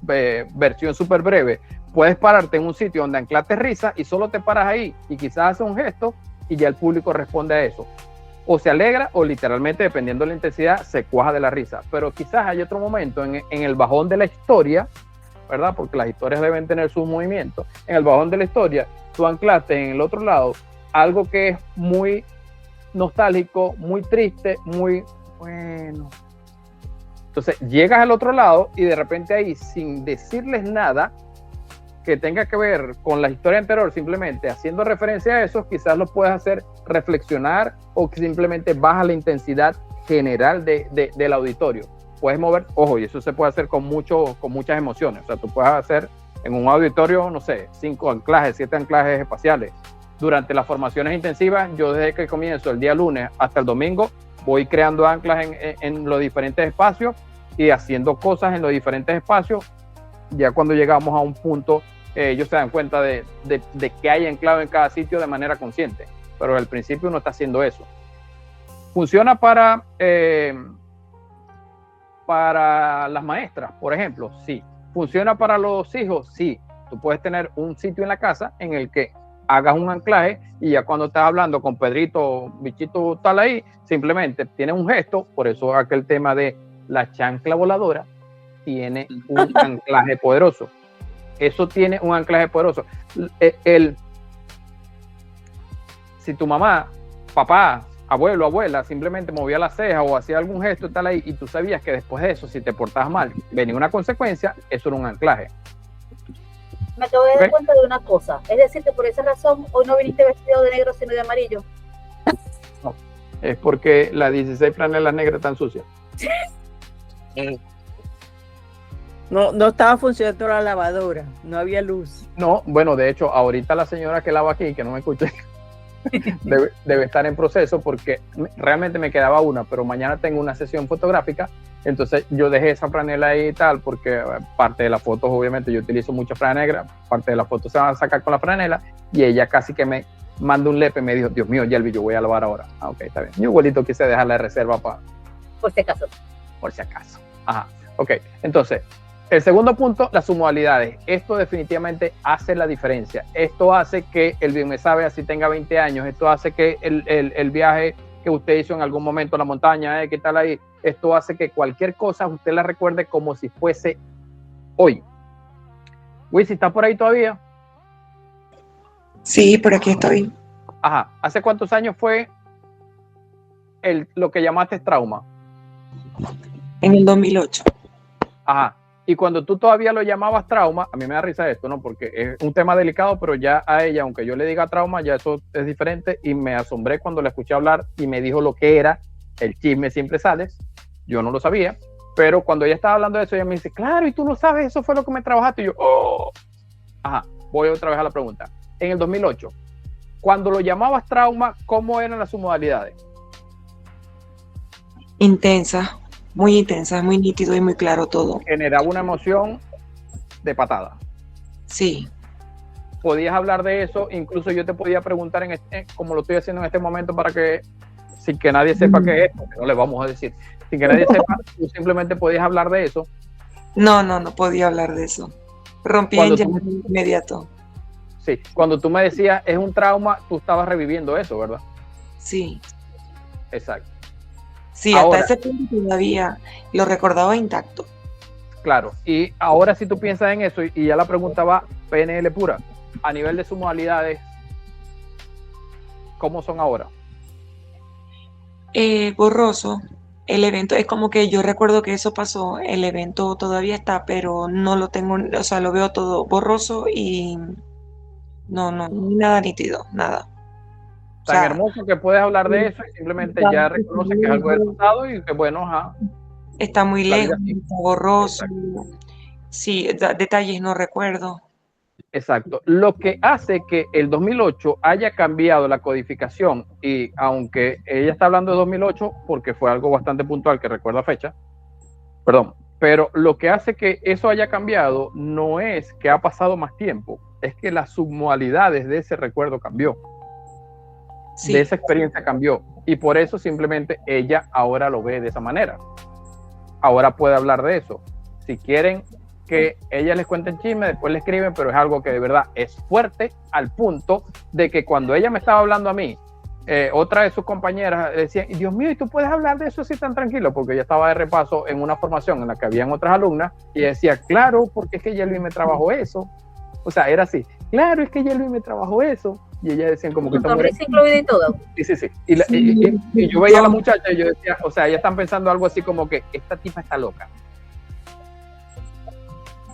versión súper breve, puedes pararte en un sitio donde anclaste risa y solo te paras ahí y quizás haces un gesto y ya el público responde a eso. O se alegra o literalmente, dependiendo de la intensidad, se cuaja de la risa. Pero quizás hay otro momento en el bajón de la historia, ¿verdad? Porque las historias deben tener sus movimientos. En el bajón de la historia, tú anclaste en el otro lado algo que es muy nostálgico, muy triste, muy bueno. Entonces llegas al otro lado y de repente ahí, sin decirles nada que tenga que ver con la historia anterior, simplemente haciendo referencia a eso, quizás lo puedes hacer reflexionar o que simplemente baja la intensidad general del auditorio. Puedes mover, ojo, y eso se puede hacer con muchas emociones. O sea, tú puedes hacer en un auditorio, no sé, 5 anclajes, 7 anclajes espaciales. Durante las formaciones intensivas, yo desde que comienzo el día lunes hasta el domingo, voy creando anclas en los diferentes espacios y haciendo cosas en los diferentes espacios. Ya cuando llegamos a un punto, ellos se dan cuenta de que hay anclado en cada sitio de manera consciente, pero al principio uno está haciendo eso. ¿Funciona para las maestras, por ejemplo? Sí. ¿Funciona para los hijos? Sí. Tú puedes tener un sitio en la casa en el que hagas un anclaje y ya cuando estás hablando con Pedrito, bichito tal ahí, simplemente tienes un gesto. Por eso aquel tema de la chancla voladora tiene un anclaje poderoso. Eso tiene un anclaje poderoso. Si tu mamá, papá, abuelo, abuela simplemente movía la ceja o hacía algún gesto tal ahí y tú sabías que después de eso, si te portabas mal, venía una consecuencia, eso era un anclaje. Me acabo de dar cuenta de una cosa, es decir, que por esa razón hoy no viniste vestido de negro sino de amarillo. No, es porque las 16 franelas negras están sucias. No estaba funcionando la lavadora, no había luz. No, bueno, de hecho, ahorita la señora que lava aquí, que no me escuché, debe estar en proceso porque realmente me quedaba una, pero mañana tengo una sesión fotográfica, entonces yo dejé esa franela ahí y tal, porque parte de las fotos, obviamente yo utilizo mucha franela negra, parte de las fotos se van a sacar con la franela, y ella casi que me manda un lepe y me dijo, Dios mío, Yelvi, yo voy a lavar ahora. Ah, ok, está bien. Yo igualito quise dejar la reserva para... Por si acaso. Por si acaso. Ajá, ok. Entonces, el segundo punto, las submodalidades. Esto definitivamente hace la diferencia. Esto hace que el bien me sabe así tenga 20 años. Esto hace que el viaje que usted hizo en algún momento a la montaña, ¿qué tal ahí? Esto hace que cualquier cosa usted la recuerde como si fuese hoy. Wisin, ¿está por ahí todavía? Sí, por aquí estoy. Ajá. ¿Hace cuántos años fue lo que llamaste trauma? En el 2008. Ajá. Y cuando tú todavía lo llamabas trauma, a mí me da risa esto, ¿no? Porque es un tema delicado, pero ya a ella, aunque yo le diga trauma, ya eso es diferente, y me asombré cuando la escuché hablar y me dijo lo que era el chisme siempre sales. Yo no lo sabía, pero cuando ella estaba hablando de eso, ella me dice, claro, y tú no sabes, eso fue lo que me trabajaste. Y yo, oh. Ajá, voy otra vez a la pregunta. En el 2008, cuando lo llamabas trauma, ¿cómo eran las submodalidades? Intensa, muy nítido y muy claro todo. Generaba una emoción de patada. Sí. Podías hablar de eso, incluso yo te podía preguntar, como lo estoy haciendo en este momento, para que, sin que nadie sepa qué es, porque no le vamos a decir, sin que nadie sepa, tú simplemente podías hablar de eso. No podía hablar de eso. Rompí en llanto inmediato. Sí, cuando tú me decías, es un trauma, tú estabas reviviendo eso, ¿verdad? Sí. Exacto. Sí, ahora, hasta ese punto todavía lo recordaba intacto. Claro, y ahora si tú piensas en eso, y ya la pregunta va PNL pura, a nivel de sus modalidades, ¿cómo son ahora? Borroso. El evento es como que yo recuerdo que eso pasó, el evento todavía está, pero no lo tengo, o sea, lo veo todo borroso y no, nada nítido, nada. Tan hermoso que puedes hablar de eso y simplemente ya reconoces que es algo del pasado y que bueno, ajá. Está muy lejos, está borroso. Exacto. Sí, detalles no recuerdo. Exacto. Lo que hace que el 2008 haya cambiado la codificación, y aunque ella está hablando de 2008 porque fue algo bastante puntual que recuerda fecha, perdón, pero lo que hace que eso haya cambiado no es que ha pasado más tiempo, es que las submodalidades de ese recuerdo cambió. Sí. De esa experiencia cambió, y por eso simplemente ella ahora lo ve de esa manera. Ahora puede hablar de eso. Si quieren que ella les cuente el chisme, después le escriben, pero es algo que de verdad es fuerte, al punto de que cuando ella me estaba hablando a mí, otra de sus compañeras decía, Dios mío, ¿y tú puedes hablar de eso así tan tranquilo? Porque ella estaba de repaso en una formación en la que habían otras alumnas, y decía, claro, porque es que Yelvi me trabajó eso. O sea, era así, claro, es que Yelvi me trabajó eso. Y ella decía como que... incluida y todo. Sí. Y yo veía a la muchacha y yo decía, o sea, ellas están pensando algo así como que esta tipa está loca.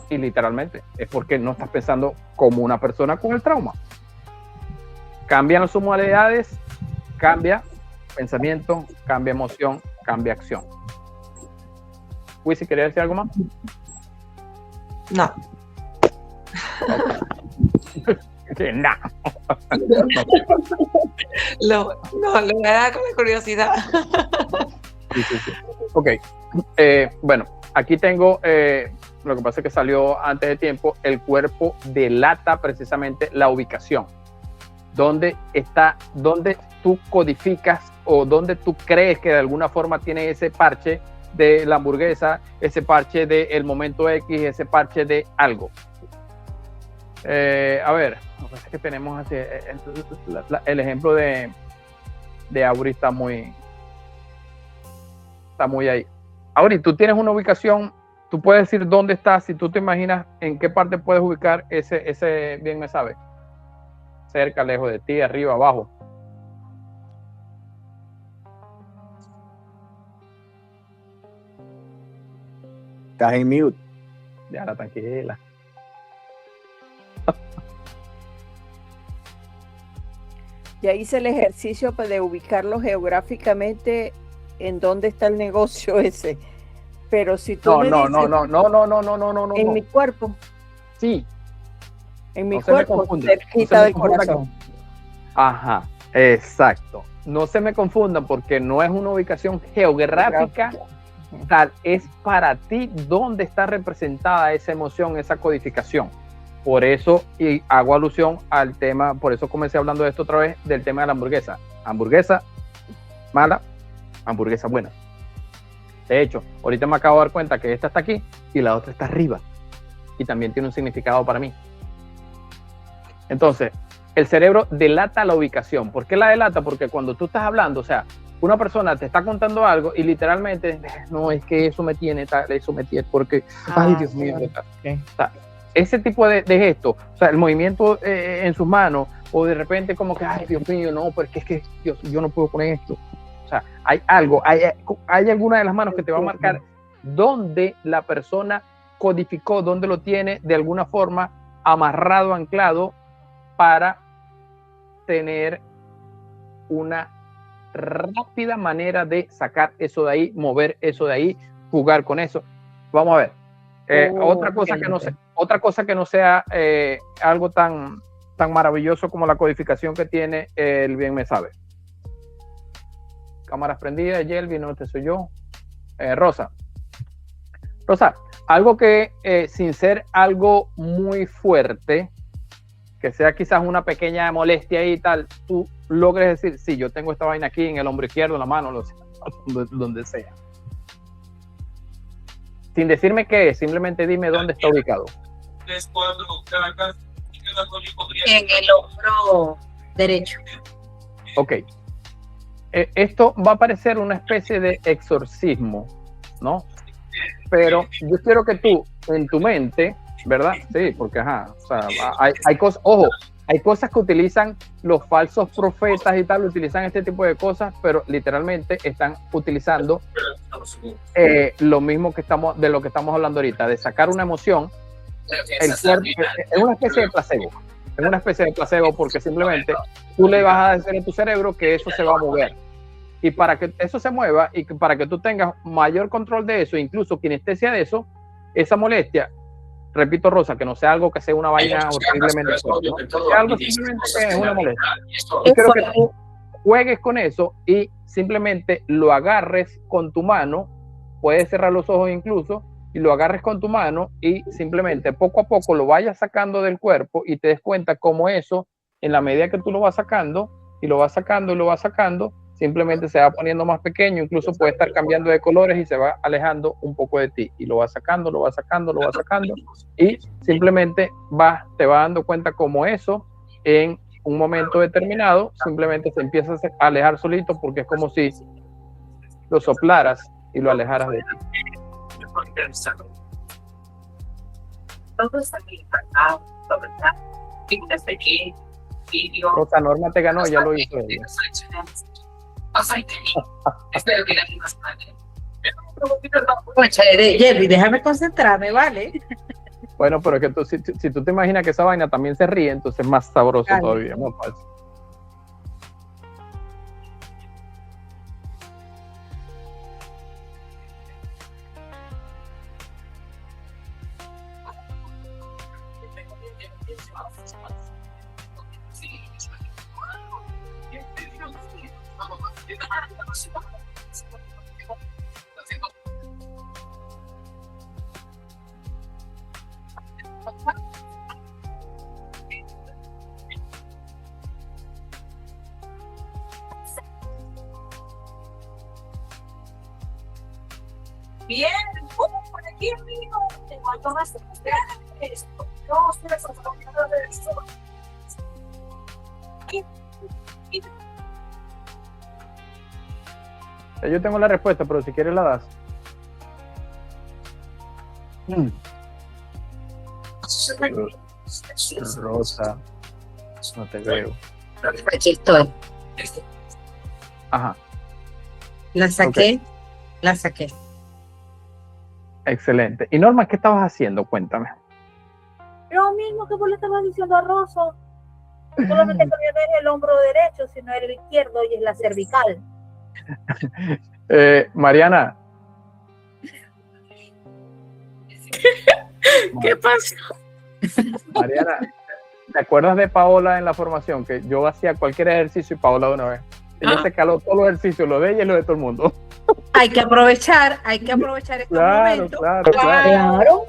Y literalmente es porque no estás pensando como una persona con el trauma. Cambian las submodalidades, cambia pensamiento, cambia emoción, cambia acción. Wisin, ¿quería decir algo más? No. Okay. No. Lo voy a dar con la curiosidad. Sí. Ok. Bueno, aquí tengo, lo que pasa es que salió antes de tiempo, el cuerpo delata precisamente la ubicación. ¿Dónde tú codificas o dónde tú crees que de alguna forma tiene ese parche de la hamburguesa, ese parche del momento X, ese parche de algo? A ver, es que tenemos así, el ejemplo de Auri está muy ahí. Auri, tú tienes una ubicación, tú puedes decir dónde estás, si tú te imaginas en qué parte puedes ubicar ese bien me sabe, cerca, lejos de ti, arriba, abajo. Estás en mute. Ya, tranquila. Ya hice el ejercicio de ubicarlo geográficamente en dónde está el negocio ese. Pero si tú no. En mi cuerpo. Sí. En mi cuerpo, cerquita del corazón. Ajá. Exacto. No se me confundan porque no es una ubicación geográfica, tal, es para ti donde está representada esa emoción, esa codificación. Por eso, y hago alusión al tema, por eso comencé hablando de esto otra vez, del tema de la hamburguesa. Hamburguesa mala, hamburguesa buena. De hecho, ahorita me acabo de dar cuenta que esta está aquí y la otra está arriba. Y también tiene un significado para mí. Entonces, el cerebro delata la ubicación. ¿Por qué la delata? Porque cuando tú estás hablando, o sea, una persona te está contando algo y literalmente, no, es que eso me tiene, eso me tiene, porque, ay, Dios mío. Okay. O sea, ese tipo de gesto, o sea, el movimiento en sus manos, o de repente como que, ay, Dios mío, no, porque es que yo no puedo poner esto. O sea, hay algo, hay alguna de las manos que te va a marcar dónde la persona codificó, dónde lo tiene de alguna forma amarrado, anclado, para tener una rápida manera de sacar eso de ahí, mover eso de ahí, jugar con eso. Vamos a ver. Otra cosa que no sea algo tan maravilloso como la codificación que tiene el Bien Me Sabe. Cámaras prendidas, Yelvi, no, este soy yo. Rosa, algo que sin ser algo muy fuerte, que sea quizás una pequeña molestia y tal, tú logres decir, sí, yo tengo esta vaina aquí en el hombro izquierdo, en la mano, donde sea. Sin decirme qué, simplemente dime dónde está ubicado. En el hombro derecho. Ok. Esto va a parecer una especie de exorcismo, ¿no? Pero yo quiero que tú, en tu mente, ¿verdad? Sí, porque ajá, o sea, hay cosas, ojo, hay cosas que utilizan los falsos profetas y tal, utilizan este tipo de cosas, pero literalmente están utilizando lo mismo que de lo que estamos hablando ahorita, de sacar una emoción. El cuerpo es una especie de placebo, es una especie de placebo porque simplemente tú le vas a decir a tu cerebro que eso se va a mover. Y para que eso se mueva y para que tú tengas mayor control de eso, incluso kinestesia de eso, esa molestia, repito, Rosa, que no sea algo que sea una vaina horriblemente fuerte, ¿no? Sea algo simplemente que es una molestia. Yo quiero que tú juegues con eso y simplemente lo agarres con tu mano, puedes cerrar los ojos incluso, y lo agarres con tu mano y simplemente poco a poco lo vayas sacando del cuerpo y te des cuenta cómo eso, en la medida que tú lo vas sacando, y lo vas sacando y lo vas sacando, simplemente se va poniendo más pequeño, incluso puede estar cambiando de colores y se va alejando un poco de ti, y lo vas sacando, lo vas sacando, lo vas sacando, y simplemente te vas dando cuenta como eso, en un momento determinado, simplemente se empieza a alejar solito, porque es como si lo soplaras y lo alejaras de ti. Rosa, Norma te ganó, ya lo hizo ella. Espero que Jerry, déjame concentrarme, ¿vale? Bueno, pero es que si tú te imaginas que esa vaina también se ríe, entonces es más sabroso todavía, más fácil. Bien, por aquí amigo, tengo algo más de ustedes. No, ustedes son de esto. Yo tengo la respuesta, pero si quieres la das. Rosa, no te veo. Aquí estoy. Ajá. La saqué, okay. La saqué. Excelente. Y Norma, ¿qué estabas haciendo? Cuéntame. Lo mismo que vos le estabas diciendo a Rosa. Solamente que no es el hombro derecho, sino el izquierdo y es la cervical. Mariana. ¿Qué pasa? ¿Te acuerdas de Paola en la formación? Que yo hacía cualquier ejercicio y Paola de una vez. Ella se caló todos los ejercicios, lo de ella y lo de todo el mundo. Hay que aprovechar estos momentos. Claro.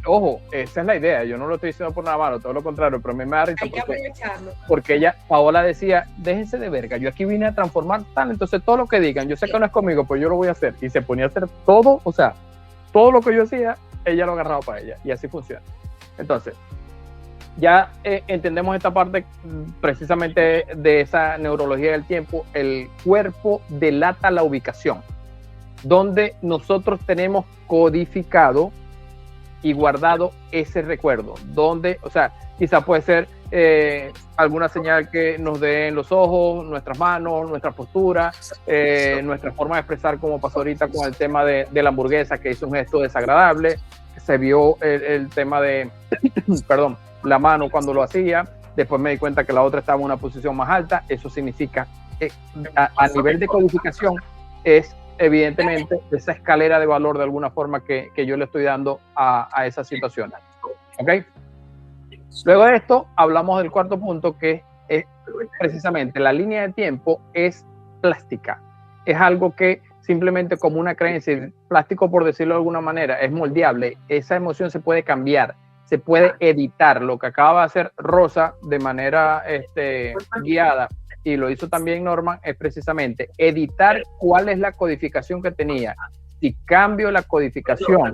Ojo, esa es la idea. Yo no lo estoy diciendo por nada malo, todo lo contrario, pero a mí me da risa Hay que aprovecharlo. porque Paola decía, déjense de verga, yo aquí vine a transformar tal, entonces todo lo que digan, yo sé que no es conmigo, pues yo lo voy a hacer. Y se ponía a hacer todo, o sea, todo lo que yo hacía, ella lo agarraba para ella. Y así funciona. Entonces, ya entendemos esta parte precisamente de esa neurología del tiempo. El cuerpo delata la ubicación, donde nosotros tenemos codificado y guardado ese recuerdo, donde, o sea, quizá puede ser alguna señal que nos den los ojos, nuestras manos, nuestra postura, nuestra forma de expresar, como pasó ahorita con el tema de la hamburguesa, que hizo un gesto desagradable, se vio el tema de, perdón, la mano cuando lo hacía, después me di cuenta que la otra estaba en una posición más alta. Eso significa a nivel de codificación es evidentemente esa escalera de valor de alguna forma que yo le estoy dando a esa situación. ¿Ok? Luego de esto hablamos del cuarto punto, que es precisamente la línea de tiempo es plástica. Es algo que simplemente como una creencia, plástico por decirlo de alguna manera, es moldeable. Esa emoción se puede cambiar, se puede editar. Lo que acaba de hacer Rosa de manera guiada, y lo hizo también Norman, es precisamente editar cuál es la codificación que tenía. Si cambio la codificación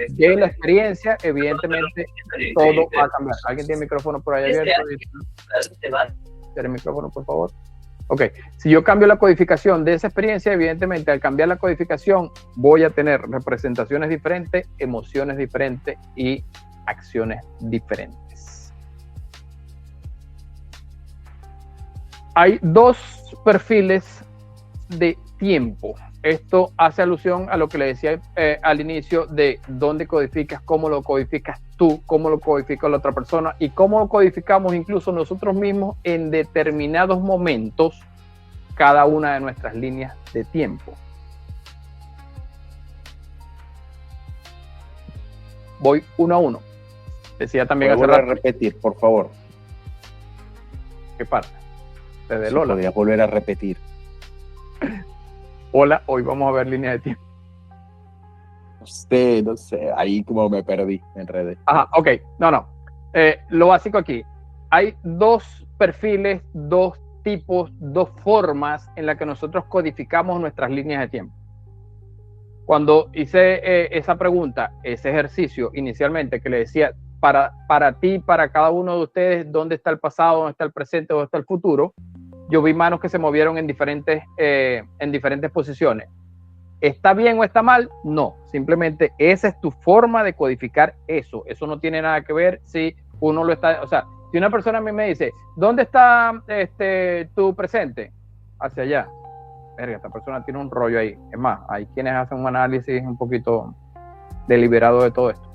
de la experiencia, evidentemente todo va a cambiar. ¿Alguien tiene el micrófono por ahí abierto? ¿Tiene el micrófono, por favor? Ok, si yo cambio la codificación de esa experiencia, evidentemente al cambiar la codificación voy a tener representaciones diferentes, emociones diferentes y acciones diferentes. Hay dos perfiles de tiempo. Esto hace alusión a lo que le decía al inicio de dónde codificas, cómo lo codificas tú, cómo lo codifica la otra persona y cómo lo codificamos incluso nosotros mismos en determinados momentos cada una de nuestras líneas de tiempo. Voy uno a uno. Decía también hace rato. Repetir, por favor. ¿Qué parte? Desde Sí, Lola. podría volver a repetir. Hola, hoy vamos a ver líneas de tiempo. No sé, ahí como me perdí, me enredé. Ajá, ok, no. Lo básico aquí, hay dos perfiles, dos tipos, dos formas en las que nosotros codificamos nuestras líneas de tiempo. Cuando hice esa pregunta, ese ejercicio inicialmente que le decía, para ti, para cada uno de ustedes, ¿dónde está el pasado, dónde está el presente, dónde está el futuro? Yo vi manos que se movieron en diferentes posiciones. ¿Está bien o está mal? No, simplemente esa es tu forma de codificar eso. Eso no tiene nada que ver si uno lo está, o sea, si una persona a mí me dice, ¿dónde está tu presente? Hacia allá. Verga, esta persona tiene un rollo ahí. Es más, hay quienes hacen un análisis un poquito deliberado de todo esto.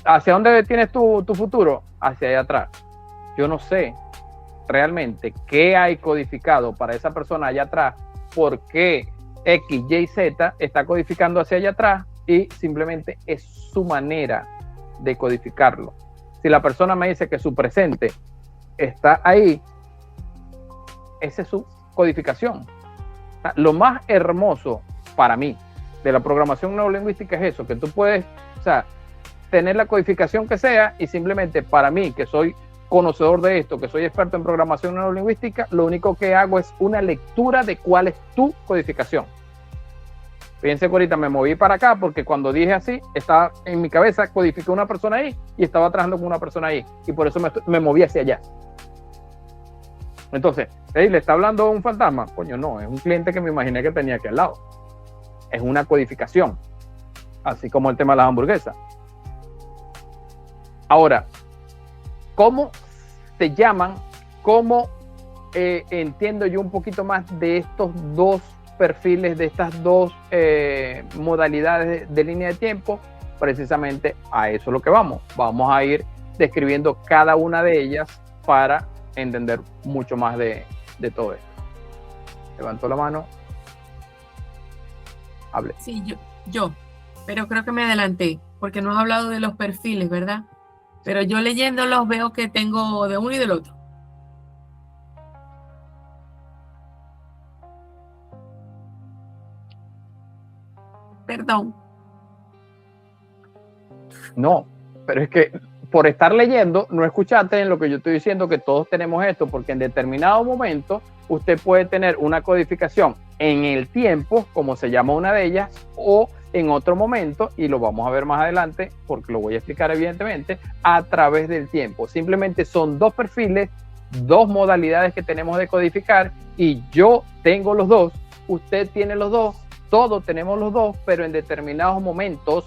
¿Hacia dónde tienes tu futuro? Hacia allá atrás. Yo no sé realmente qué hay codificado para esa persona allá atrás, por qué X, Y, Z está codificando hacia allá atrás, y simplemente es su manera de codificarlo. Si la persona me dice que su presente está ahí, esa es su codificación. Lo más hermoso para mí de la programación neurolingüística es eso, que tú puedes, o sea, tener la codificación que sea, y simplemente para mí, que soy conocedor de esto, que soy experto en programación neurolingüística, lo único que hago es una lectura de cuál es tu codificación. Fíjense que ahorita me moví para acá porque cuando dije así, estaba en mi cabeza, codifiqué una persona ahí y estaba trabajando con una persona ahí, y por eso me moví hacia allá. Entonces, ¿le está hablando un fantasma? Coño, no, es un cliente que me imaginé que tenía aquí al lado. Es una codificación, así como el tema de las hamburguesas. Ahora, ¿cómo se llaman? ¿Cómo entiendo yo un poquito más de estos dos perfiles, de estas dos modalidades de línea de tiempo? Precisamente a eso es lo que vamos. Vamos a ir describiendo cada una de ellas para entender mucho más de todo esto. Levantó la mano. Hable. Sí, yo, pero creo que me adelanté, porque no has hablado de los perfiles, ¿verdad? Pero yo leyéndolos veo que tengo de uno y del otro. Perdón. No, pero es que por estar leyendo, no escuchaste en lo que yo estoy diciendo que todos tenemos esto, porque en determinado momento usted puede tener una codificación en el tiempo, como se llama una de ellas, o en otro momento, y lo vamos a ver más adelante, porque lo voy a explicar evidentemente, a través del tiempo. Simplemente son dos perfiles, dos modalidades que tenemos de codificar, y yo tengo los dos, usted tiene los dos, todos tenemos los dos, pero en determinados momentos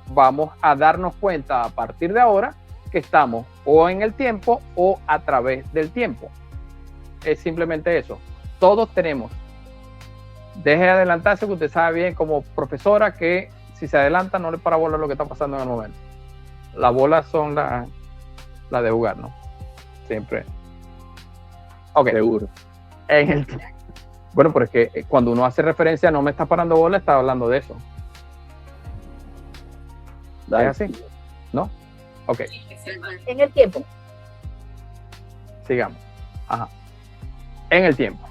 vamos a darnos cuenta a partir de ahora que estamos o en el tiempo o a través del tiempo. Es simplemente eso. Todos tenemos. Deje de adelantarse, que usted sabe bien como profesora que si se adelanta no le para bola lo que está pasando en el momento. Las bolas son las de jugar, ¿no? Siempre. Ok. Seguro. Bueno, pero es que cuando uno hace referencia no me está parando bola, está hablando de eso. ¿Es así? ¿No? Ok. En el tiempo. Sigamos. Ajá. En el tiempo.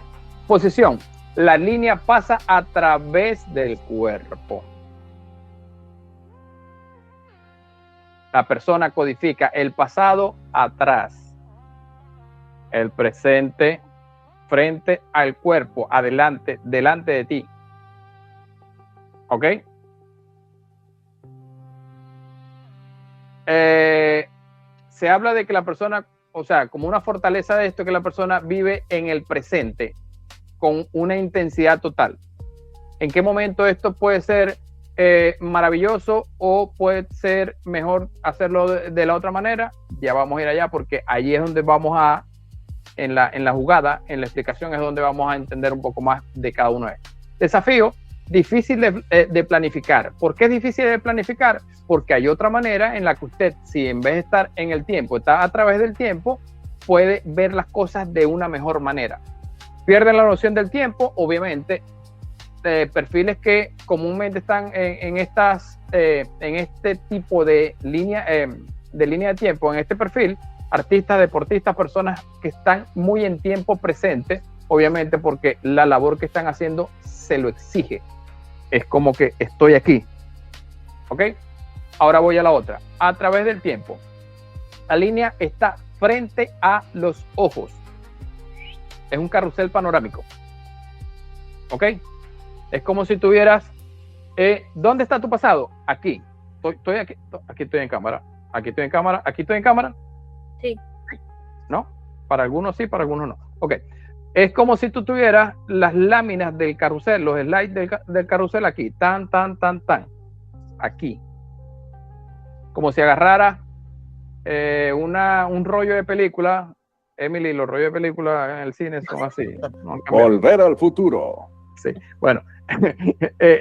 Posición. La línea pasa a través del cuerpo. La persona codifica el pasado atrás, el presente frente al cuerpo, adelante, delante de ti. ¿Ok? Se habla de que la persona, o sea, como una fortaleza de esto, que la persona vive en el presente con una intensidad total. ¿En qué momento esto puede ser maravilloso o puede ser mejor hacerlo de la otra manera? Ya vamos a ir allá, porque allí es donde vamos a, en la jugada, en la explicación es donde vamos a entender un poco más de cada uno de ellos. Desafío, difícil de planificar. ¿Por qué es difícil de planificar? Porque hay otra manera en la que usted, si en vez de estar en el tiempo, está a través del tiempo, puede ver las cosas de una mejor manera. Pierden la noción del tiempo, obviamente. Perfiles que comúnmente están en este tipo de línea de tiempo, en este perfil, artistas, deportistas, personas que están muy en tiempo presente, obviamente porque la labor que están haciendo se lo exige. Es como que estoy aquí. ¿Ok? Ahora voy a la otra. A través del tiempo. La línea está frente a los ojos. Es un carrusel panorámico. ¿Ok? Es como si tuvieras... ¿dónde está tu pasado? Aquí. Estoy aquí. Aquí estoy en cámara. Aquí estoy en cámara. Aquí estoy en cámara. Sí. ¿No? Para algunos sí, para algunos no. Ok. Es como si tú tuvieras las láminas del carrusel, los slides del carrusel aquí. Tan. Aquí. Como si agarrara un rollo de película. Emily, los rollos de película en el cine son así. Volver al futuro. Sí. Bueno,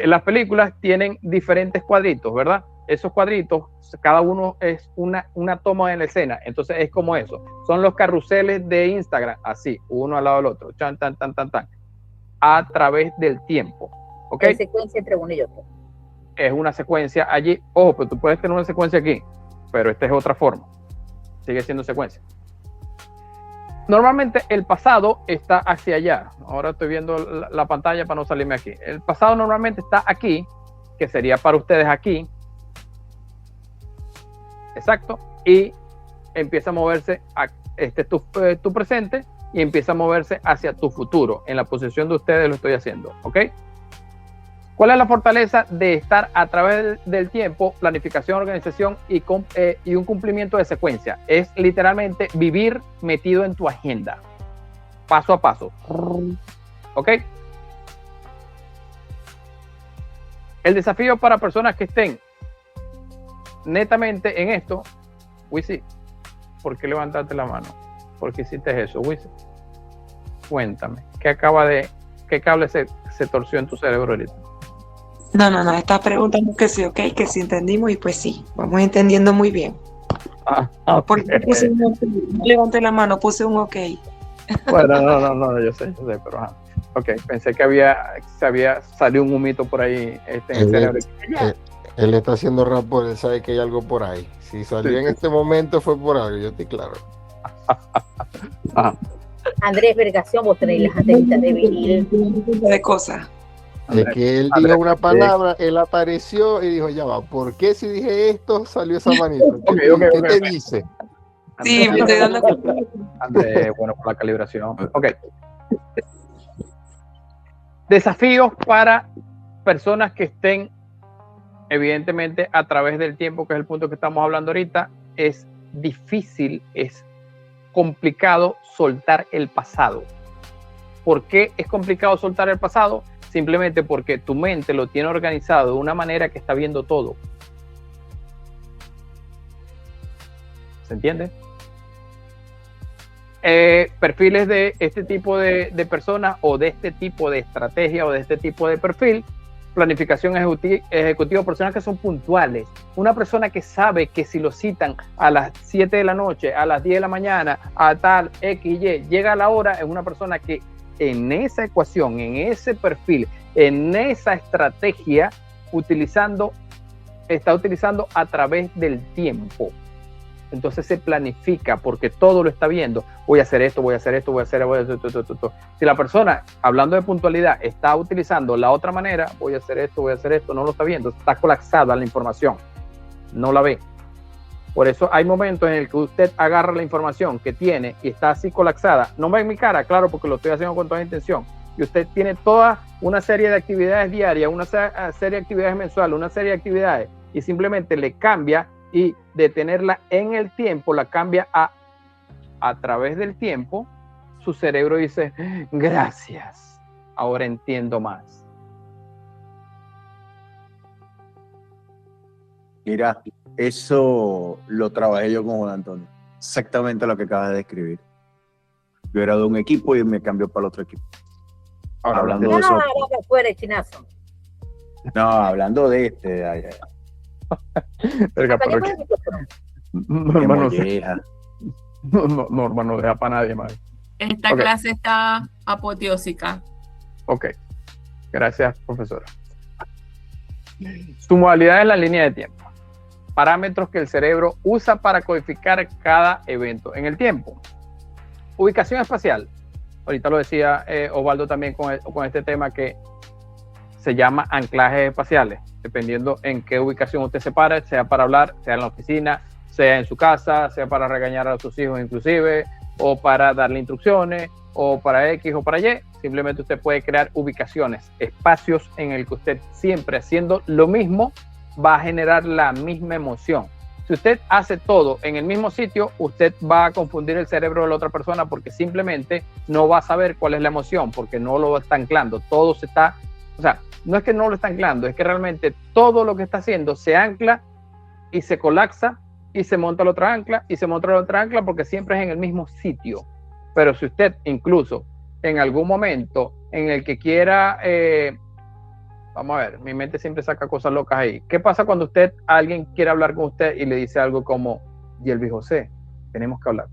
las películas tienen diferentes cuadritos, ¿verdad? Esos cuadritos, cada uno es una toma en la escena. Entonces es como eso. Son los carruseles de Instagram, así, uno al lado del otro. Tan. A través del tiempo. ¿Ok? Hay secuencia entre uno y otro. Es una secuencia allí. Ojo, pero tú puedes tener una secuencia aquí, pero esta es otra forma. Sigue siendo secuencia. Normalmente el pasado está hacia allá. Ahora estoy viendo la pantalla para no salirme aquí. El pasado normalmente está aquí, que sería para ustedes aquí. Exacto. Y empieza a moverse, este es tu presente, y empieza a moverse hacia tu futuro. En la posición de ustedes lo estoy haciendo. ¿Ok? ¿Cuál es la fortaleza de estar a través del tiempo? Planificación, organización y un cumplimiento de secuencia. Es literalmente vivir metido en tu agenda, paso a paso. ¿Ok? El desafío para personas que estén netamente en esto, Wisi, ¿por qué levantaste la mano? ¿Por qué hiciste eso, Wisi? Cuéntame, ¿qué cable se torció en tu cerebro ahorita? No, estás preguntando que sí, ok, que sí entendimos y pues sí, vamos entendiendo muy bien. Okay. Porque puse un ok, no levanté la mano, puse un ok. Bueno, no, yo sé, pero ok, pensé que se había salido un humito por ahí en el cerebro. Él está haciendo rapport, él sabe que hay algo por ahí. Si salió en este momento fue por algo, yo estoy claro. Andrés Vergación, vos tenéis las antenitas de vinil. De cosas. Es que él dijo una palabra, él apareció y dijo, ya va, ¿por qué si dije esto salió esa manito? ¿Qué te dice? Sí, me estoy dando cuenta. Andrés, bueno, por la calibración. Ok. Desafíos para personas que estén, evidentemente, a través del tiempo, que es el punto que estamos hablando ahorita. Es difícil, es complicado soltar el pasado. ¿Por qué es complicado soltar el pasado? Simplemente porque tu mente lo tiene organizado de una manera que está viendo todo. ¿Se entiende? Perfiles de este tipo de personas o de este tipo de estrategia o de este tipo de perfil, planificación ejecutiva, personas que son puntuales, una persona que sabe que si lo citan a las 7 de la noche, a las 10 de la mañana, a tal X, Y, llega a la hora, es una persona que en esa ecuación, en ese perfil, en esa estrategia, está utilizando a través del tiempo. Entonces se planifica porque todo lo está viendo. Voy a hacer esto, voy a hacer esto, voy a hacer esto. Si la persona, hablando de puntualidad, está utilizando la otra manera, voy a hacer esto, no lo está viendo, está colapsada la información, no la ve. Por eso hay momentos en el que usted agarra la información que tiene y está así colapsada. No ve en mi cara, claro, porque lo estoy haciendo con toda intención. Y usted tiene toda una serie de actividades diarias, una serie de actividades mensuales, una serie de actividades, y simplemente le cambia, y de tenerla en el tiempo, la cambia a través del tiempo. Su cerebro dice, gracias, ahora entiendo más. Mira, eso lo trabajé yo con Juan Antonio. Exactamente lo que acabas de describir. Yo era de un equipo y me cambió para el otro equipo. Ahora, hablando de eso. Fuera, chinazo. No, hablando de este. Norma no deja para nadie más. Esta clase está apoteósica. Ok, gracias, profesora. Su modalidad es la línea de tiempo. Parámetros que el cerebro usa para codificar cada evento en el tiempo. Ubicación espacial. Ahorita lo decía Osvaldo también con este tema que se llama anclajes espaciales. Dependiendo en qué ubicación usted se para, sea para hablar, sea en la oficina, sea en su casa, sea para regañar a sus hijos inclusive, o para darle instrucciones, o para X o para Y, simplemente usted puede crear ubicaciones, espacios en el que usted siempre haciendo lo mismo va a generar la misma emoción. Si usted hace todo en el mismo sitio, usted va a confundir el cerebro de la otra persona porque simplemente no va a saber cuál es la emoción, porque no lo está anclando, todo se está, o sea, no es que no lo está anclando, es que realmente todo lo que está haciendo se ancla y se colapsa y se monta la otra ancla y se monta la otra ancla porque siempre es en el mismo sitio. Pero si usted incluso en algún momento en el que quiera, vamos a ver, mi mente siempre saca cosas locas ahí. ¿Qué pasa cuando alguien quiere hablar con usted y le dice algo como, Yelvi José, tenemos que hablar?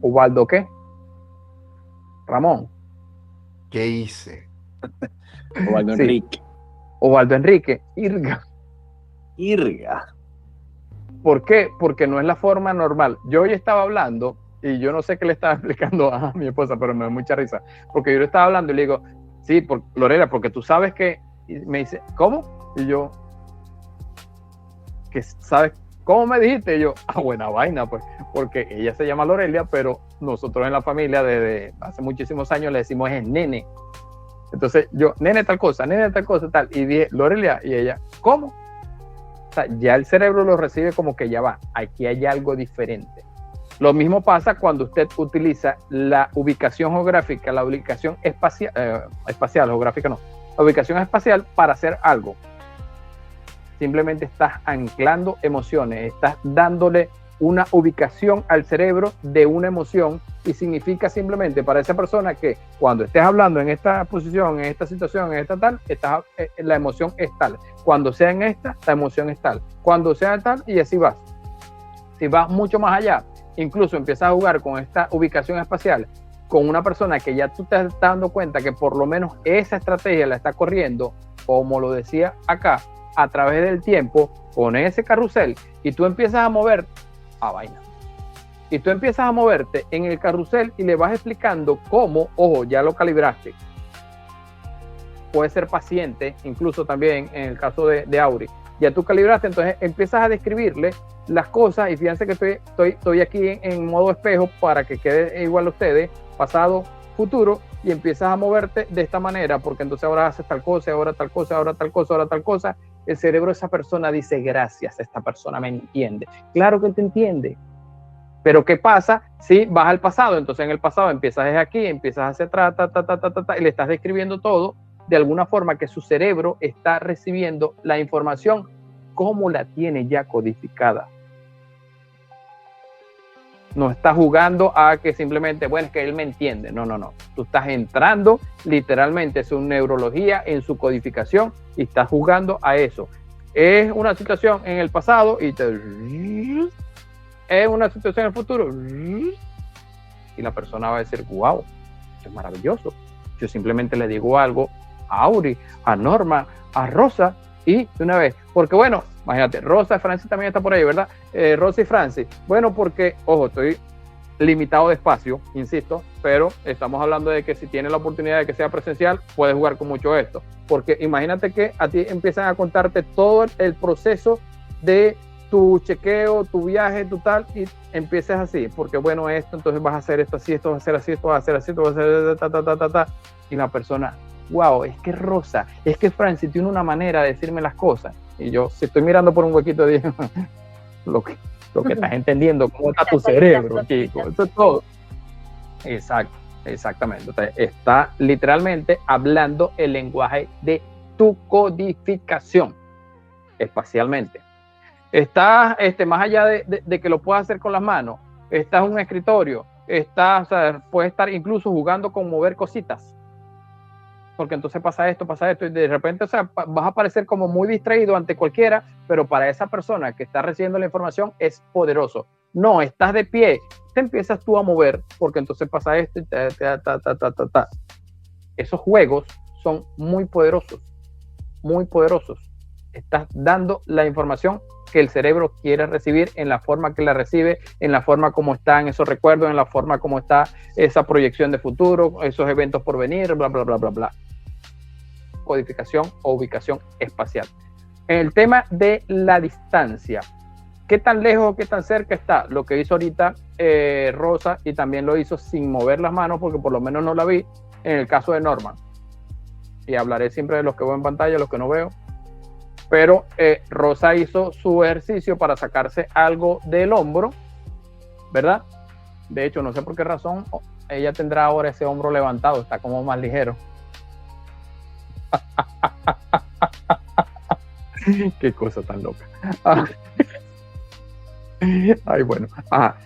¿Ubaldo qué? Ramón. ¿Qué hice? Osvaldo Enrique. Osvaldo Enrique. Irga. ¿Por qué? Porque no es la forma normal. Yo hoy estaba hablando y yo no sé qué le estaba explicando a mi esposa, pero me da mucha risa. Porque yo le estaba hablando y le digo, sí, Lorena, porque tú sabes que... Y me dice, ¿cómo? Y yo, ¿qué sabes? ¿Cómo me dijiste? Y yo, buena vaina, pues, porque ella se llama Lorelia, pero nosotros en la familia desde hace muchísimos años le decimos es nene. Entonces yo, nene tal cosa, tal. Y dije, Lorelia, y ella, ¿cómo? O sea, ya el cerebro lo recibe como que ya va, aquí hay algo diferente. Lo mismo pasa cuando usted utiliza la ubicación geográfica, la ubicación espacial, geográfica no, la ubicación espacial para hacer algo. Simplemente estás anclando emociones, estás dándole una ubicación al cerebro de una emoción y significa simplemente para esa persona que cuando estés hablando en esta posición, en esta situación, en esta tal, la emoción es tal. Cuando sea en esta, la emoción es tal. Cuando sea tal, y así vas. Si vas mucho más allá, incluso empiezas a jugar con esta ubicación espacial con una persona que ya tú te estás dando cuenta que por lo menos esa estrategia la está corriendo, como lo decía acá, a través del tiempo, con ese carrusel, y tú empiezas a mover a vaina. Y tú empiezas a moverte en el carrusel y le vas explicando cómo, ojo, ya lo calibraste. Puede ser paciente, incluso también en el caso de Auri. Ya tú calibraste, entonces empiezas a describirle las cosas, y fíjense que estoy aquí en modo espejo para que quede igual a ustedes, pasado, futuro, y empiezas a moverte de esta manera, porque entonces ahora haces tal cosa, ahora tal cosa, ahora tal cosa, ahora tal cosa. El cerebro de esa persona dice, gracias, esta persona me entiende. Claro que te entiende. Pero ¿qué pasa si vas al pasado? Entonces en el pasado empiezas desde aquí, empiezas hacia atrás, y le estás describiendo todo de alguna forma que su cerebro está recibiendo la información como la tiene ya codificada. No está jugando a que simplemente, bueno, es que él me entiende. No. Tú estás entrando literalmente en su neurología, en su codificación, y estás jugando a eso. Es una situación en el pasado y es una situación en el futuro. Y la persona va a decir, wow, esto es maravilloso. Yo simplemente le digo algo a Auri, a Norma, a Rosa, y de una vez, porque bueno, imagínate, Rosa y Francis también está por ahí, ¿verdad? Rosa y Francis, bueno, porque, ojo, estoy limitado de espacio, insisto, pero estamos hablando de que si tienes la oportunidad de que sea presencial, puedes jugar con mucho esto, porque imagínate que a ti empiezan a contarte todo el proceso de tu chequeo, tu viaje, tu tal, y empieces así, porque bueno, esto, entonces vas a hacer esto así, esto va a ser así, esto va a ser así, esto va a ser y la persona, wow, es que Rosa, es que Francis tiene una manera de decirme las cosas, y yo, si estoy mirando por un huequito, digo, lo que estás entendiendo, cómo está tu cerebro, chico, eso es todo. Exactamente, entonces está literalmente hablando el lenguaje de tu codificación, espacialmente. Estás, más allá de que lo puedas hacer con las manos, estás en un escritorio, o sea, puedes estar incluso jugando con mover cositas, porque entonces pasa esto, y de repente, o sea, vas a parecer como muy distraído ante cualquiera, pero para esa persona que está recibiendo la información es poderoso. No, estás de pie, te empiezas tú a mover, porque entonces pasa esto y Esos juegos son muy poderosos, muy poderosos. Estás dando la información que el cerebro quiere recibir, en la forma que la recibe, en la forma como están esos recuerdos, en la forma como está esa proyección de futuro, esos eventos por venir, bla, bla, bla, bla, bla. Codificación o ubicación espacial. En el tema de la distancia, ¿qué tan lejos o qué tan cerca está? Lo que hizo ahorita Rosa, y también lo hizo sin mover las manos, porque por lo menos no la vi, en el caso de Norman. Y hablaré siempre de los que veo en pantalla, los que no veo. Pero Rosa hizo su ejercicio para sacarse algo del hombro, ¿verdad? De hecho, no sé por qué razón ella tendrá ahora ese hombro levantado, está como más ligero. Qué cosa tan loca. Ay, bueno. Ajá.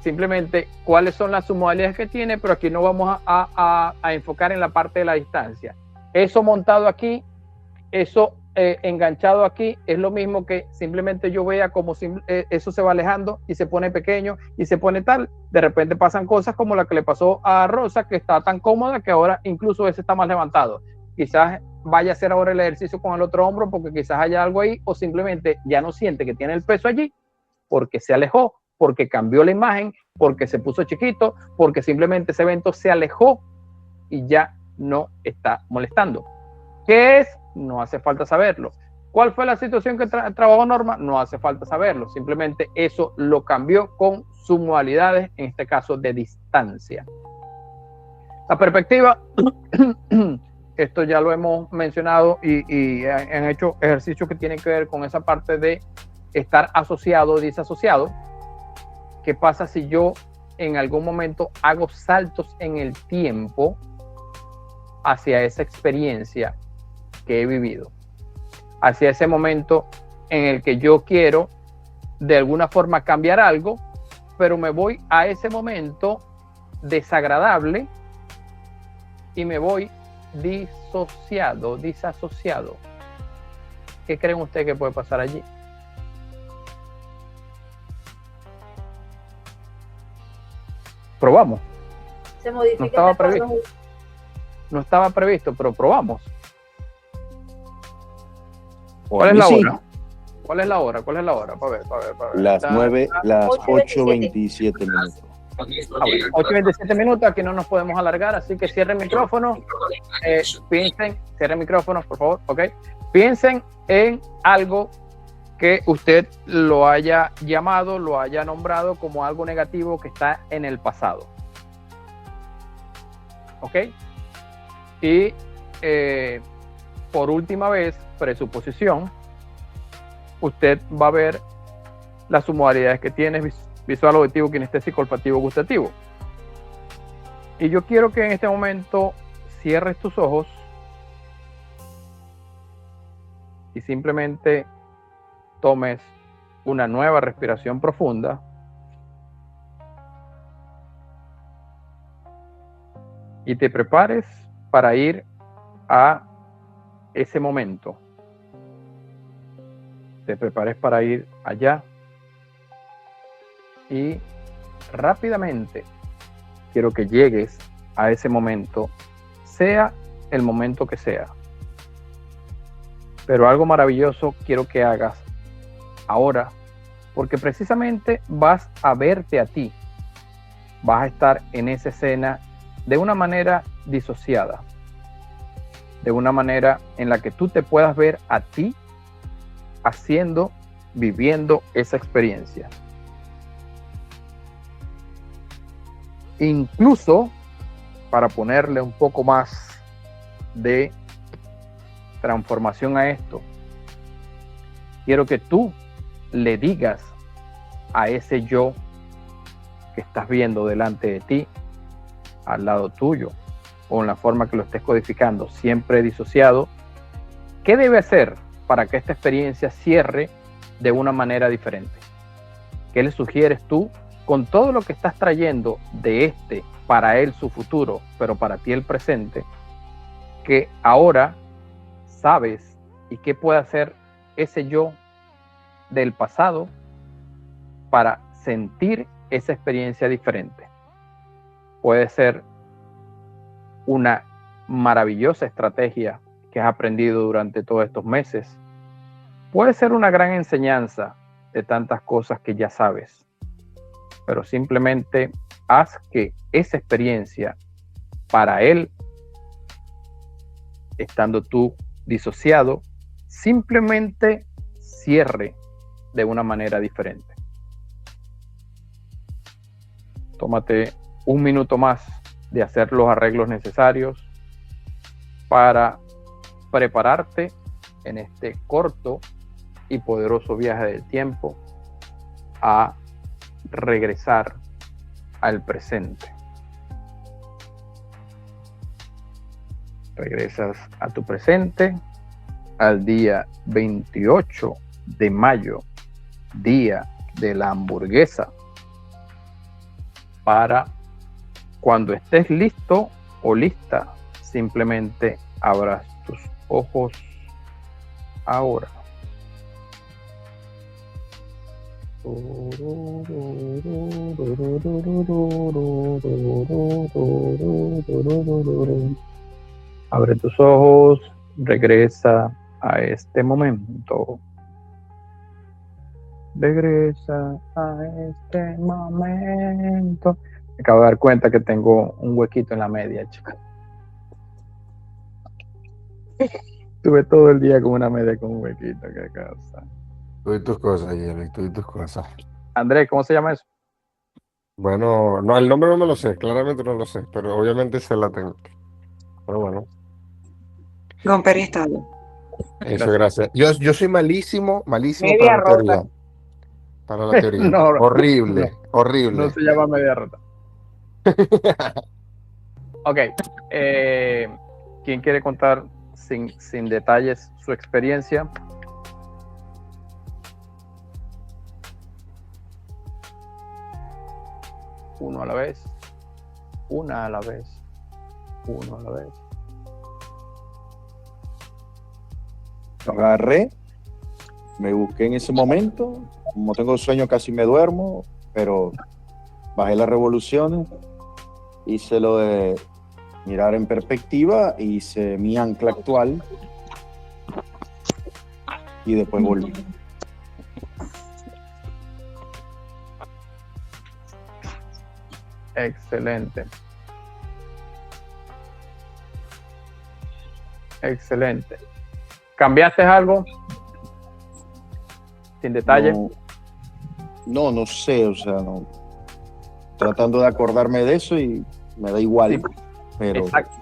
Simplemente, ¿cuáles son las submodalidades que tiene? Pero aquí no vamos a enfocar en la parte de la distancia. Eso montado aquí, eso enganchado aquí, es lo mismo que simplemente yo vea como eso se va alejando y se pone pequeño y se pone tal. De repente pasan cosas como la que le pasó a Rosa, que está tan cómoda que ahora incluso ese está más levantado. Quizás vaya a hacer ahora el ejercicio con el otro hombro porque quizás haya algo ahí, o simplemente ya no siente que tiene el peso allí porque se alejó, porque cambió la imagen, porque se puso chiquito, porque simplemente ese evento se alejó y ya no está molestando. ¿Qué es? No hace falta saberlo. ¿Cuál fue la situación que trabajó Norma? No hace falta saberlo. Simplemente eso lo cambió con submodalidades, en este caso de distancia. La perspectiva, esto ya lo hemos mencionado y han hecho ejercicios que tienen que ver con esa parte de estar asociado o disasociado. ¿Qué pasa si yo en algún momento hago saltos en el tiempo hacia esa experiencia que he vivido, hacia ese momento en el que yo quiero de alguna forma cambiar algo, pero me voy a ese momento desagradable y me voy disasociado? ¿Qué creen ustedes que puede pasar allí? Probamos. Se modifica. No estaba previsto. No estaba previsto, pero probamos. ¿Cuál es la hora? ¿Cuál es la hora? ¿Cuál es la hora? Para ver. Las 8:27 minutos. 8:27 minutos, aquí no nos podemos alargar, así que cierren micrófonos. Cierren micrófonos, por favor, ¿ok? Piensen en algo que usted lo haya llamado, lo haya nombrado como algo negativo que está en el pasado. ¿Ok? Y por última vez, presuposición, usted va a ver las modalidades que tiene: visual, auditivo, kinestésico, olfativo, gustativo. Y yo quiero que en este momento cierres tus ojos y simplemente tomes una nueva respiración profunda y te prepares para ir a ese momento. Te prepares para ir allá y rápidamente quiero que llegues a ese momento, sea el momento que sea. Pero algo maravilloso quiero que hagas ahora, porque precisamente vas a verte a ti, vas a estar en esa escena de una manera disociada, de una manera en la que tú te puedas ver a ti viviendo esa experiencia. Incluso, para ponerle un poco más de transformación a esto, quiero que tú le digas a ese yo que estás viendo delante de ti, al lado tuyo, o en la forma que lo estés codificando, siempre disociado, ¿qué debe hacer para que esta experiencia cierre de una manera diferente? ¿Qué le sugieres tú con todo lo que estás trayendo de para él su futuro, pero para ti el presente, que ahora sabes y qué puede hacer ese yo del pasado para sentir esa experiencia diferente? Puede ser una maravillosa estrategia que has aprendido durante todos estos meses. Puede ser una gran enseñanza de tantas cosas que ya sabes, pero simplemente haz que esa experiencia para él, estando tú disociado, simplemente cierre de una manera diferente. Tómate un minuto más de hacer los arreglos necesarios para prepararte en este corto y poderoso viaje del tiempo a regresar al presente. Regresas a tu presente al día 28 de mayo, día de la hamburguesa, para cuando estés listo o lista, simplemente abras tus ojos ahora. Abre tus ojos, regresa a este momento. Regresa a este momento. Me acabo de dar cuenta que tengo un huequito en la media, chicos. Estuve todo el día con una media con un huequito. Qué cosa. Tú y tus cosas, Jerry, tú y tus cosas. Andrés, ¿cómo se llama eso? Bueno, no, el nombre no me lo sé, claramente no lo sé, pero obviamente se la tengo. Pero bueno. Gomperistado. Eso, gracias. Yo soy malísimo media para la teoría. Para la teoría. No, horrible, horrible. No se llama media rota. Ok. ¿Quién quiere contar sin detalles su experiencia? Uno a la vez. Una a la vez. Uno a la vez. Agarré, me busqué en ese momento, como tengo sueño casi me duermo, pero bajé las revoluciones, hice lo de mirar en perspectiva, hice mi ancla actual y después volví. Excelente. Excelente. ¿Cambiaste algo? Sin detalle. No sé, o sea, no. Tratando de acordarme de eso y me da igual. Sí, pero... Exacto.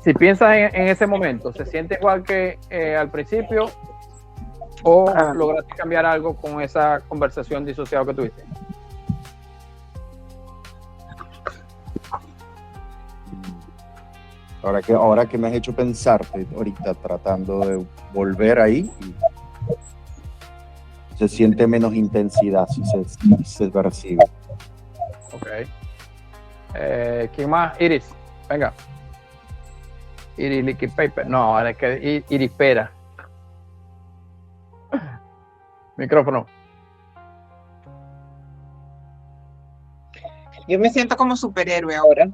Si piensas en ese momento, ¿se siente igual que al principio o lograste cambiar algo con esa conversación disociada que tuviste? Ahora que me has hecho pensarte, ahorita tratando de volver ahí, se siente menos intensidad si se percibe. Ok. ¿Quién más? Iris, venga. Iris Liquid Paper. No, ahora es que Iris Pera. Micrófono. Yo me siento como superhéroe ahora.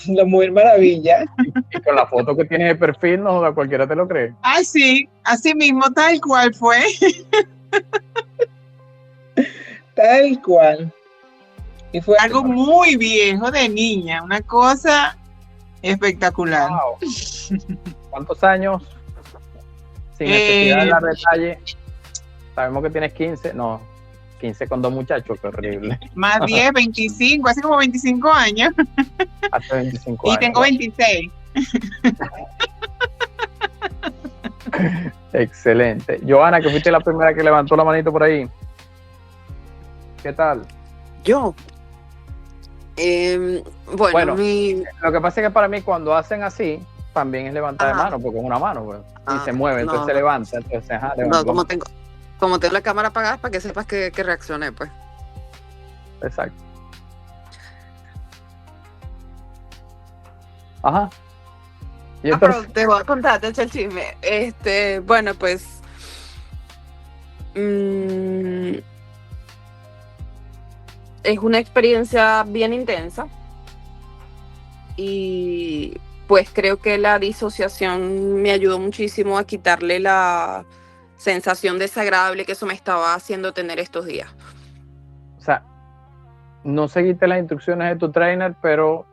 La Mujer Maravilla. Y con la foto que tienes de perfil, no, cualquiera te lo cree. Ay, sí, así mismo, tal cual fue. Tal cual. Y fue algo muy viejo de niña, una cosa espectacular. Wow. ¿Cuántos años? Sin necesidad de dar detalle. Sabemos que tienes 15, no, 15 con 2 muchachos, qué horrible. Más 10, 25, hace como 25 años. Hace 25 y años. Y tengo 26. Excelente. Johanna, que fuiste la primera que levantó la manito por ahí. ¿Qué tal? Yo. Bueno, lo que pasa es que para mí cuando hacen así, también es levantar de mano, porque es una mano, pues, y se mueve, entonces se levanta. Entonces, no, como tengo la cámara apagada, para que sepas que reaccioné, pues. Exacto. Ajá. ¿Y pero te voy a contar, te echo el chisme. Bueno, pues es una experiencia bien intensa y pues creo que la disociación me ayudó muchísimo a quitarle la sensación desagradable que eso me estaba haciendo tener estos días. O sea, no seguiste las instrucciones de tu trainer, pero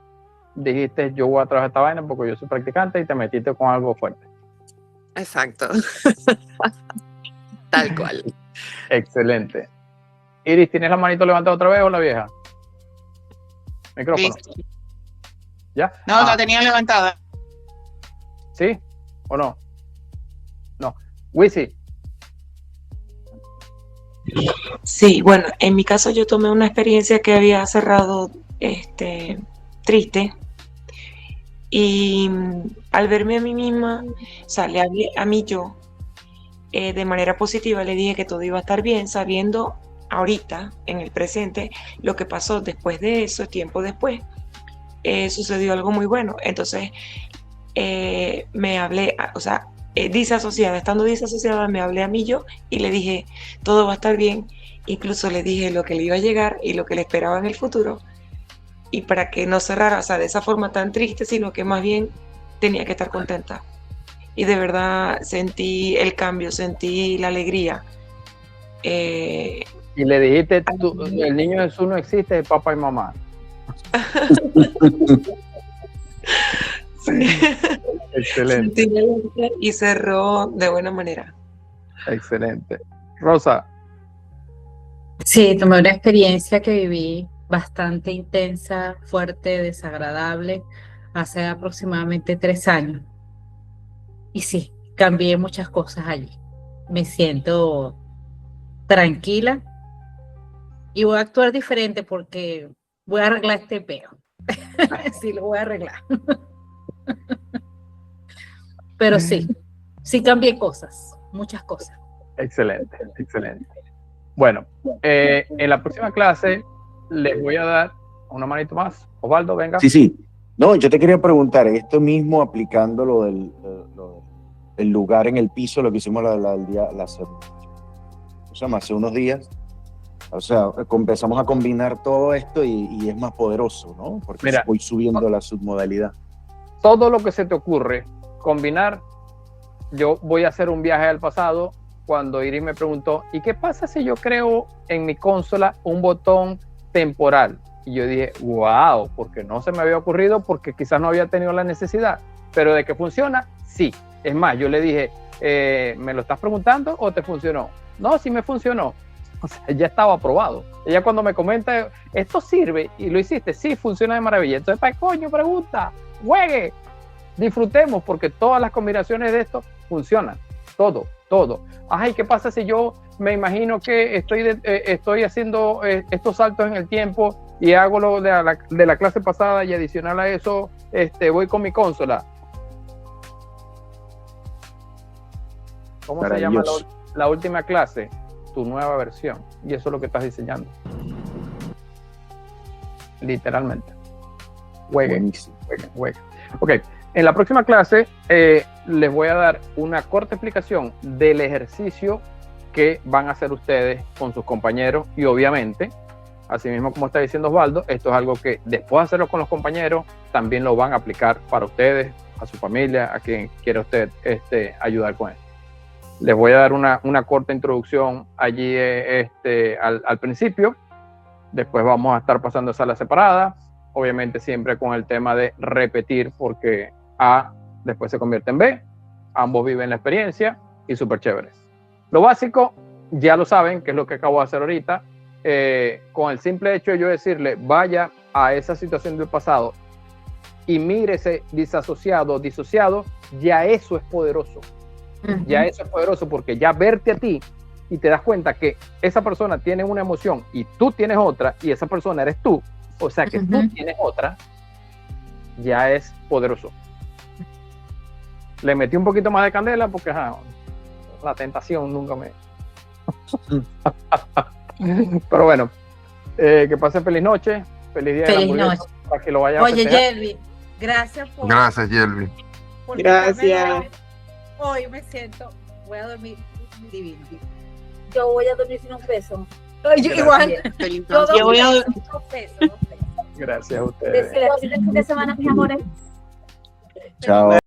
dijiste, yo voy a trabajar esta vaina porque yo soy practicante, y te metiste con algo fuerte. Exacto. Tal cual. Excelente. Iris, ¿tienes la manito levantada otra vez o la vieja? Micrófono. ¿Listo? ¿Ya? No, la tenía levantada. ¿Sí? ¿O no? No. Wisi. Sí, bueno, en mi caso yo tomé una experiencia que había cerrado triste, y al verme a mí misma, o sea, le hablé a mí yo de manera positiva, le dije que todo iba a estar bien, sabiendo ahorita, en el presente, lo que pasó después de eso, tiempo después, sucedió algo muy bueno. Entonces me hablé, o sea, estando disasociada, me hablé a mí yo y le dije, todo va a estar bien. Incluso le dije lo que le iba a llegar y lo que le esperaba en el futuro, y para que no cerrara, o sea, de esa forma tan triste, sino que más bien tenía que estar contenta. Y de verdad sentí el cambio, sentí la alegría. Y le dijiste, el niño Jesús no existe, es papá y mamá. Sí. Excelente. Y cerró de buena manera. Excelente. Rosa. Sí, tomé una experiencia que viví bastante intensa, fuerte, desagradable, hace aproximadamente 3 años. Y sí, cambié muchas cosas allí. Me siento tranquila y voy a actuar diferente porque voy a arreglar este peo. Sí, lo voy a arreglar. Pero sí cambié cosas, muchas cosas. Excelente, excelente. Bueno, en la próxima clase les voy a dar una manito más. Osvaldo, venga. Sí. No, yo te quería preguntar, esto mismo aplicando lo del lugar en el piso, lo que hicimos hace unos días. O sea, empezamos a combinar todo esto y es más poderoso, ¿no? Porque Mira, voy subiendo la submodalidad. Todo lo que se te ocurre combinar. Yo voy a hacer un viaje al pasado cuando Iris me preguntó, ¿y qué pasa si yo creo en mi consola un botón temporal? Y yo dije, wow, porque no se me había ocurrido, porque quizás no había tenido la necesidad, pero de que funciona, sí. Es más, yo le dije, ¿me lo estás preguntando o te funcionó? No, sí me funcionó. O sea, ya estaba aprobado. Ella cuando me comenta, esto sirve y lo hiciste, sí, funciona de maravilla. Entonces, ¿para qué coño pregunta? Juegue, disfrutemos, porque todas las combinaciones de esto funcionan. Todo. Ay, ¿qué pasa si yo me imagino que estoy haciendo estos saltos en el tiempo y hago lo de la clase pasada y adicional a eso, voy con mi consola? ¿Cómo se llama la última clase? Tu nueva versión. Y eso es lo que estás diseñando. Literalmente. Jueguen. Ok, en la próxima clase les voy a dar una corta explicación del ejercicio que van a hacer ustedes con sus compañeros y obviamente, así mismo como está diciendo Osvaldo, esto es algo que después de hacerlo con los compañeros, también lo van a aplicar para ustedes, a su familia, a quien quiera usted ayudar con esto. Les voy a dar una corta introducción allí al principio. Después vamos a estar pasando a salas separadas. Obviamente siempre con el tema de repetir porque A después se convierte en B. Ambos viven la experiencia y súper chévere. Lo básico, ya lo saben, que es lo que acabo de hacer ahorita. Con el simple hecho de yo decirle, vaya a esa situación del pasado y mírese disociado, ya eso es poderoso. Ya eso es poderoso porque ya verte a ti y te das cuenta que esa persona tiene una emoción y tú tienes otra y esa persona eres tú, o sea que tú tienes otra, ya es poderoso. Le metí un poquito más de candela porque la tentación nunca me... Pero bueno, que pasen feliz noche, feliz día de la hamburguesa, para que lo vayan a festejar. Yelvi, gracias por... Gracias, Yelvi. Gracias. Hoy me siento, voy a dormir divino. Yo voy a dormir sin un peso. Yo igual. Yo voy a dormir sin un peso. Gracias a ustedes. Desde la semana, mis amores. Chao.